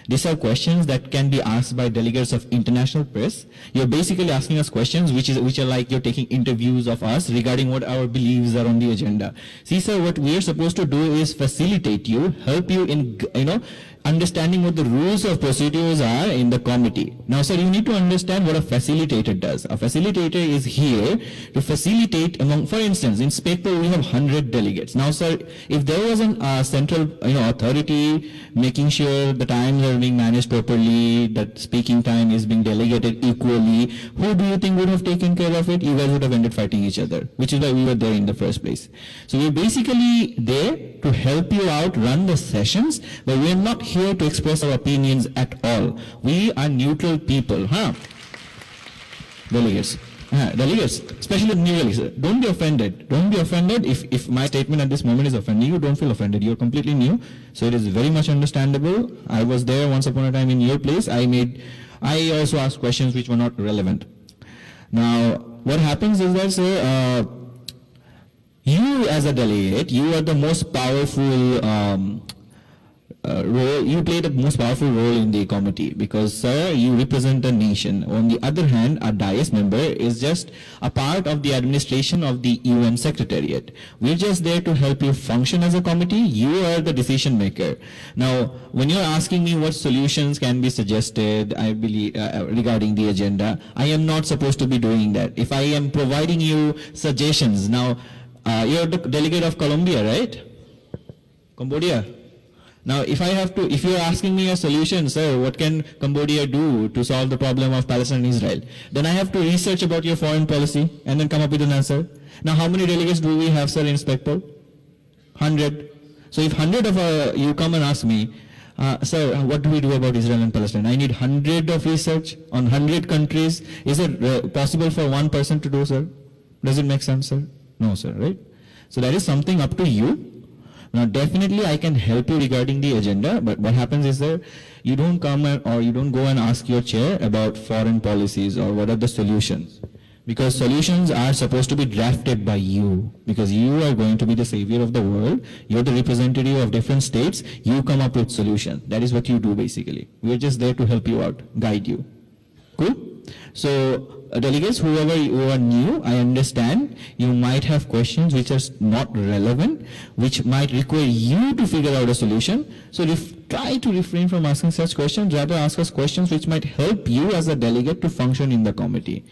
[SPEAKER 16] These are questions that can be asked by delegates of international press. You're basically asking us questions which are like you're taking interviews of us regarding what our beliefs are on the agenda. See, sir, what we are supposed to do is facilitate you, help you in, understanding what the rules of procedures are in the committee. Now, sir, you need to understand what a facilitator does. A facilitator is here to facilitate among, for instance, in SPECPOL we have 100 delegates. Now, sir, if there was a central, authority making sure the times are being managed properly, that speaking time is being delegated equally, who do you think would have taken care of it? You guys would have ended fighting each other, which is why we were there in the first place. So we're basically there to help you out, run the sessions, but we're not here to express our opinions at all. We are neutral people, Delegates. Delegates, especially new delegates, don't be offended. Don't be offended if my statement at this moment is offending you. Don't feel offended. You're completely new, so it is very much understandable. I was there once upon a time in your place. I also asked questions which were not relevant. Now, what happens is that, sir, you as a delegate, you are the most powerful role, you play the most powerful role in the committee because, sir, you represent the nation. On the other hand, a dais member is just a part of the administration of the UN Secretariat. We're just there to help you function as a committee. You are the decision maker. Now, when you're asking me what solutions can be suggested, I believe, regarding the agenda, I am not supposed to be doing that. If I am providing you suggestions, now, you're the delegate of Colombia, right? Cambodia. Now, if you're asking me a solution, sir, what can Cambodia do to solve the problem of Palestine and Israel? Then I have to research about your foreign policy and then come up with an answer. Now, how many delegates do we have, sir, in SPECPOL? 100. So if 100 of you come and ask me, sir, what do we do about Israel and Palestine? I need 100 of research on 100 countries. Is it possible for one person to do, sir? Does it make sense, sir? No, sir, right? So that is something up to you. Now, definitely I can help you regarding the agenda, but what happens is that you don't come or you don't go and ask your chair about foreign policies or what are the solutions. Because solutions are supposed to be drafted by you, because you are going to be the savior of the world. You're the representative of different states. You come up with solutions. That is what you do basically. We're just there to help you out, guide you. Cool? So, delegates, whoever you are new, I understand you might have questions which are not relevant, which might require you to figure out a solution. So try to refrain from asking such questions, rather ask us questions which might help you as a delegate to function in the committee.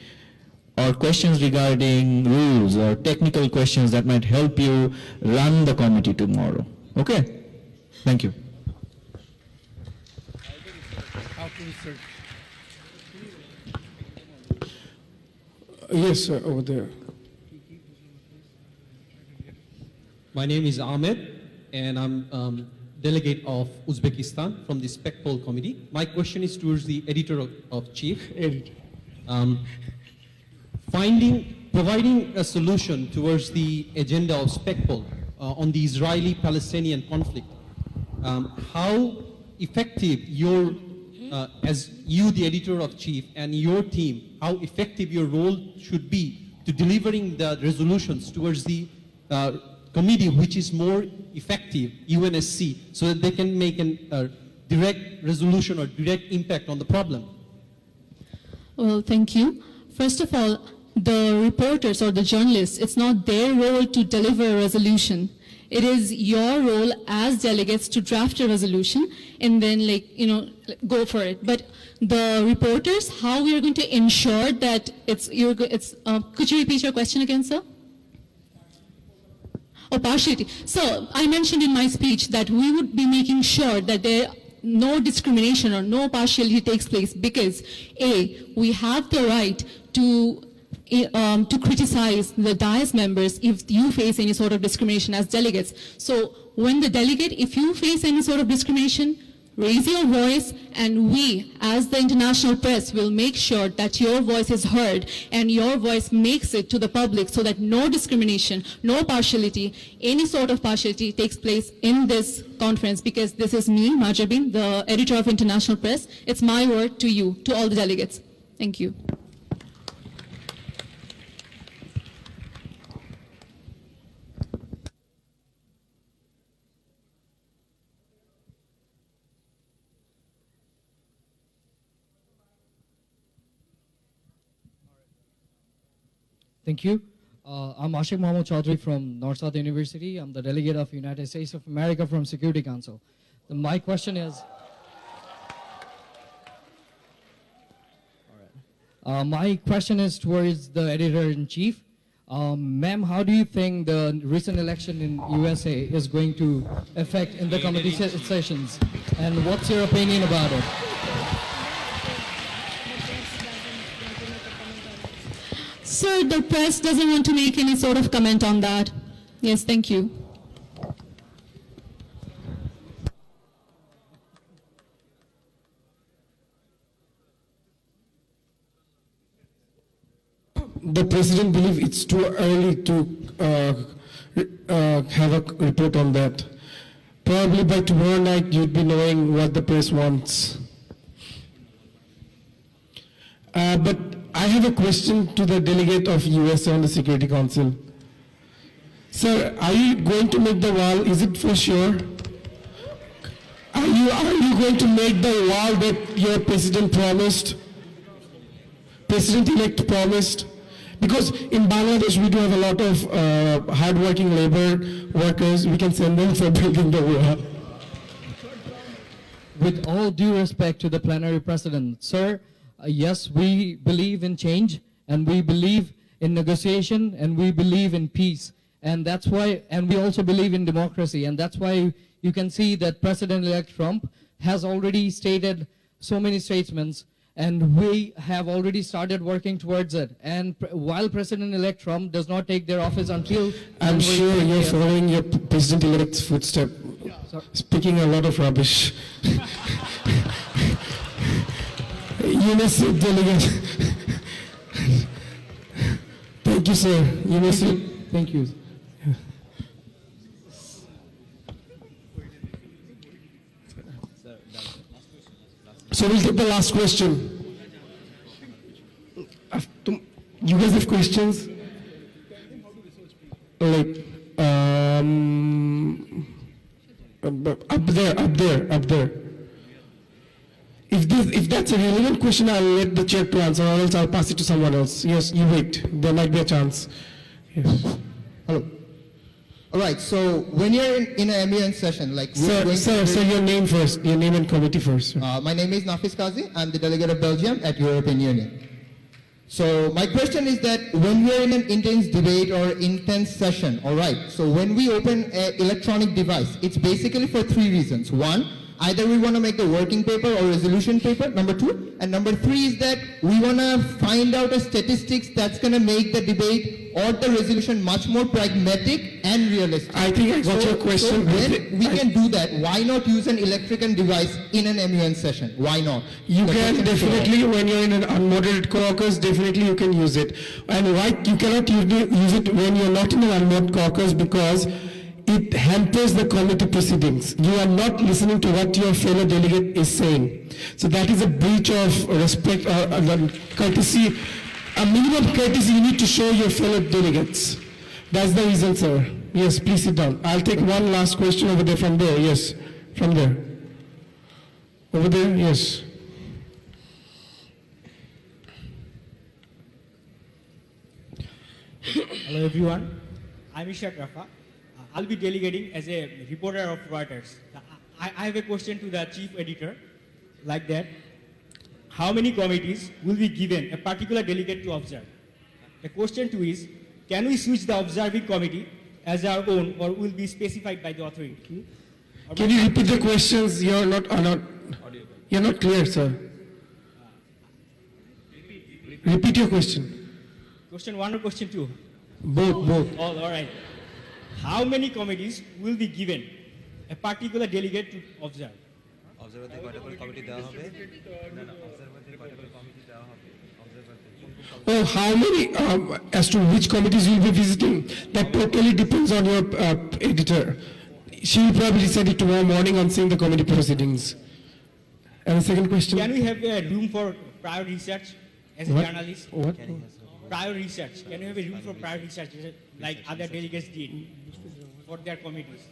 [SPEAKER 16] Or questions regarding rules or technical questions that might help you run the committee tomorrow. Okay? Thank you.
[SPEAKER 4] Yes, sir, over there.
[SPEAKER 19] My name is Ahmed, and I'm delegate of Uzbekistan from the SPECPOL committee. My question is towards the editor of chief. Providing a solution towards the agenda of SPECPOL on the Israeli-Palestinian conflict. How effective your as you, the editor of chief, and your team, how effective your role should be to delivering the resolutions towards the committee, which is more effective, UNSC, so that they can make a direct resolution or direct impact on the problem?
[SPEAKER 13] Well, thank you. First of all, the reporters or the journalists, it's not their role to deliver a resolution. It is your role as delegates to draft a resolution and then go for it. But the reporters, how we are going to ensure that could you repeat your question again, sir? Oh, partiality. So I mentioned in my speech that we would be making sure that no discrimination or no partiality takes place because we have the right to criticize the dais members if you face any sort of discrimination as delegates. So when the delegate, if you face any sort of discrimination, raise your voice, and we, as the international press, will make sure that your voice is heard and your voice makes it to the public so that no discrimination, no partiality, any sort of partiality takes place in this conference, because this is me, Marjabin, the editor of International Press. It's my word to you, to all the delegates. Thank you.
[SPEAKER 20] Thank you. I'm Ashik Mohammed Chaudhry from North South University. I'm the delegate of United States of America from Security Council. My question is, towards the editor-in-chief. Ma'am, how do you think the recent election in USA is going to affect in the committee sessions? And what's your opinion about it?
[SPEAKER 13] Sir, the press doesn't want to make any sort of comment on that. Yes, thank you.
[SPEAKER 4] The president believes it's too early to have a report on that. Probably by tomorrow night you'd be knowing what the press wants. But I have a question to the delegate of USA on the Security Council. Sir, are you going to make the wall? Is it for sure? Are you going to make the wall that your president promised? President-elect promised? Because in Bangladesh we do have a lot of hard-working labor workers. We can send them for building the wall.
[SPEAKER 20] With all due respect to the plenary president, sir, yes, we believe in change, and we believe in negotiation, and we believe in peace. And that's why, and we also believe in democracy. And that's why you can see that President-elect Trump has already stated so many statements, and we have already started working towards it. And while President-elect Trump does not take their office until...
[SPEAKER 4] I'm sure you're following your President-elect's footsteps, speaking a lot of rubbish. You may sit, delegate. Thank you, sir. You may sit. Thank you. So we'll take the last question. You guys have questions? Like, up there. If that's a relevant question, I'll let the chair to answer, or else I'll pass it to someone else. Yes, you wait. There might be a chance. Yes.
[SPEAKER 21] Hello. All right, so when you're in an MUN session, like...
[SPEAKER 4] Sir, your name first. Your name and committee first.
[SPEAKER 21] My name is Nafis Kazi. I'm the delegate of Belgium at European Union. So my question is that when we're in an intense debate or intense session, all right, so when we open an electronic device, it's basically for three reasons. One, either we want to make the working paper or resolution paper, number two. And number three is that we want to find out a statistics that's going to make the debate or the resolution much more pragmatic and realistic.
[SPEAKER 4] I think I got your question.
[SPEAKER 21] So when we can do that, why not use an electrical device in an MUN session? Why not?
[SPEAKER 4] You can definitely, when you're in an unmoderated caucus, definitely you can use it. And why you cannot use it when you're not in an unmoderated caucus? Because it hampers the committee proceedings. You are not listening to what your fellow delegate is saying. So that is a breach of respect or courtesy. A minimum courtesy you need to show your fellow delegates. That's the reason, sir. Yes, please sit down. I'll take one last question over there from there. Yes, from there. Over there, yes.
[SPEAKER 22] Hello everyone. I'm Ishaq Rafa.
[SPEAKER 2] I'll be delegating as a reporter of Reuters. I have a question to the chief editor, like that. How many committees will be given a particular delegate to observe? The question two is, can we switch the observing committee as our own, or will be specified by the authority?
[SPEAKER 4] Can you repeat the questions? You're not clear, sir. Repeat your question.
[SPEAKER 2] Question one or question two?
[SPEAKER 4] Both.
[SPEAKER 2] All right. How many committees will be given a particular delegate to observe?
[SPEAKER 4] Oh, how many, as to which committees you'll be visiting, that totally depends on your editor. She will probably send it tomorrow morning on seeing the committee proceedings. And the second question?
[SPEAKER 2] Can we have a room for prior research as a journalist?
[SPEAKER 4] What?
[SPEAKER 2] Prior research. Can we have a room for prior research like other delegates did for their committees?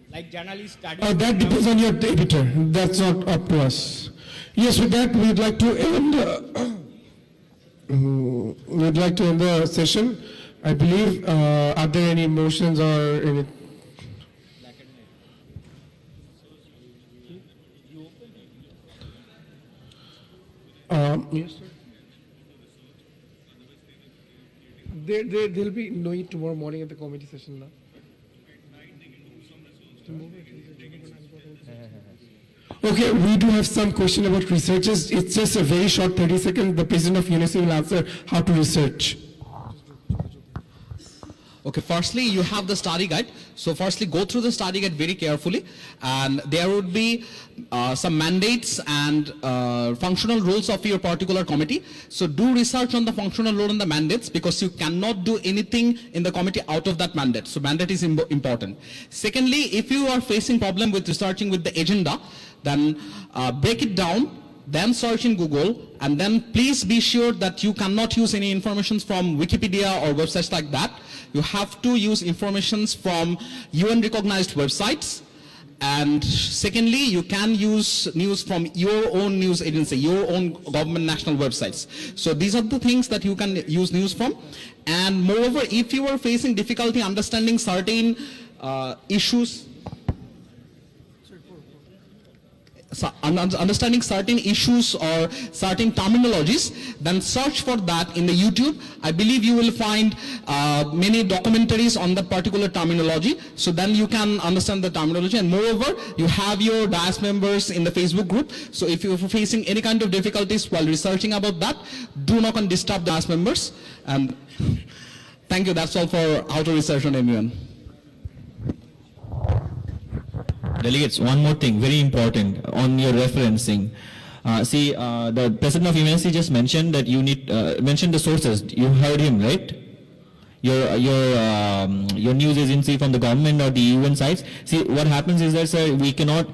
[SPEAKER 2] Like journalists study.
[SPEAKER 4] That depends on your editor. That's not up to us. Yes, with that, we'd like to end the session. I believe, are there any motions or any? Yes, sir. There'll be no need tomorrow morning at the committee session now. Okay, we do have some question about researchers. It's just a very short 30 seconds. The president of NSU will answer how to research.
[SPEAKER 11] Okay, firstly, you have the study guide. So firstly, go through the study guide very carefully, and there would be some mandates and functional roles of your particular committee. So do research on the functional role and the mandates, because you cannot do anything in the committee out of that mandate. So mandate is important. Secondly, if you are facing problem with researching with the agenda, then break it down, then search in Google, and then please be sure that you cannot use any information from Wikipedia or websites like that. You have to use informations from UN recognized websites. And secondly, you can use news from your own news agency, your own government national websites. So these are the things that you can use news from. And moreover, if you are facing difficulty understanding certain issues, understanding certain issues or certain terminologies, then search for that in the YouTube. I believe you will find many documentaries on that particular terminology, so then you can understand the terminology. And moreover, you have your DIAS members in the Facebook group, so if you're facing any kind of difficulties while researching about that, do not disturb the DIAS members. And thank you, that's all for how to research on MUN.
[SPEAKER 3] Delegates, one more thing, very important, on your referencing. The president of UNSC just mentioned that you need mention the sources. You heard him, right? Your news agency from the government or the UN sites. See, what happens is that, sir, we cannot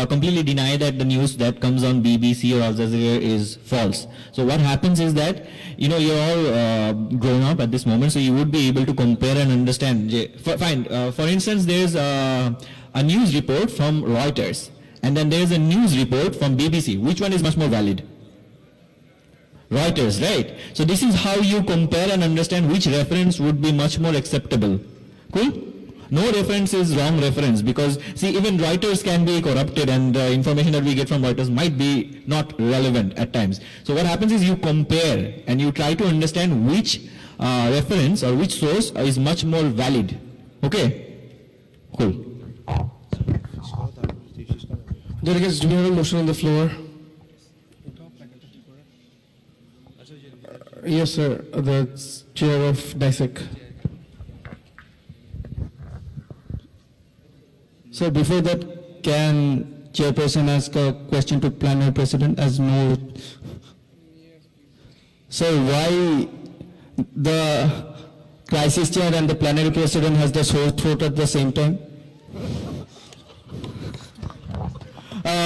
[SPEAKER 3] completely deny that the news that comes on BBC or Al Jazeera is false. So what happens is that, you're all grown up at this moment, so you would be able to compare and understand. Fine. For instance, there's a news report from Reuters, and then there's a news report from BBC. Which one is much more valid? Reuters, right? So this is how you compare and understand which reference would be much more acceptable. Cool? No reference is wrong reference, because see, even Reuters can be corrupted, and the information that we get from Reuters might be not relevant at times. So what happens is you compare and you try to understand which reference or which source is much more valid. Okay? Cool.
[SPEAKER 4] Delegates, do we have a motion on the floor? Yes, sir. The chair of DISEC.
[SPEAKER 3] So before that, can chairperson ask a question to plenary president as no? So why the crisis chair and the plenary president has the sore throat at the same time?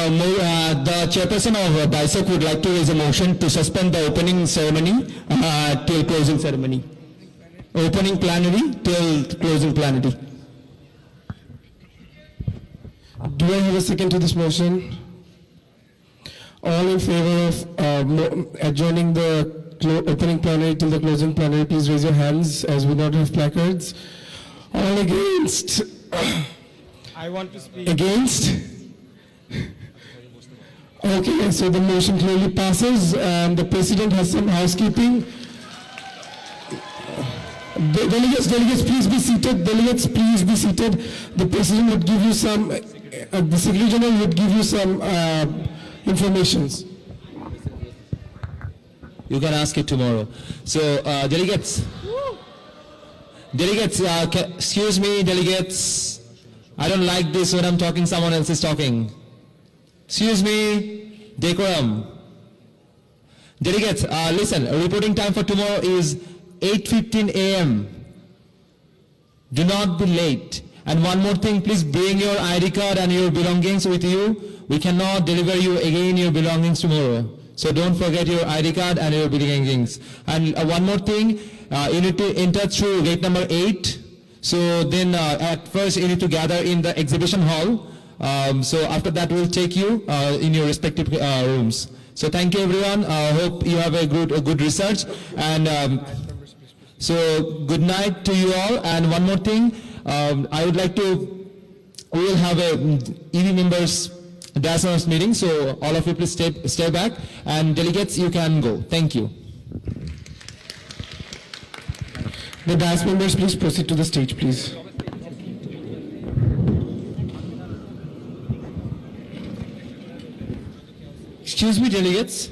[SPEAKER 3] The chairperson of DISEC would like to raise a motion to suspend the opening ceremony till closing ceremony. Opening plenary till closing plenary.
[SPEAKER 4] Do I have a second to this motion? All in favor of adjourning the opening plenary till the closing plenary, please raise your hands as we not have placards. All against?
[SPEAKER 2] I want to speak.
[SPEAKER 4] Against? Okay, so the motion clearly passes. The president has some housekeeping. Delegates, please be seated. Delegates, please be seated. The president would give you some, the Secretary General would give you some informations.
[SPEAKER 8] You can ask it tomorrow. So, delegates, excuse me, delegates. I don't like this when I'm talking, someone else is talking. Excuse me, decorum. Delegates, listen, reporting time for tomorrow is 8:15 a.m. Do not be late. And one more thing, please bring your ID card and your belongings with you. We cannot deliver you again your belongings tomorrow. So don't forget your ID card and your belongings. And one more thing, you need to enter through gate number 8. So then at first you need to gather in the exhibition hall. So after that we'll take you in your respective rooms. So thank you everyone. Hope you have a good research. And so good night to you all. And one more thing, I would like to, we will have a EV members diaspora meeting. So all of you please stay back. And delegates, you can go. Thank you.
[SPEAKER 4] The DAS members, please proceed to the stage, please.
[SPEAKER 8] Excuse me, delegates.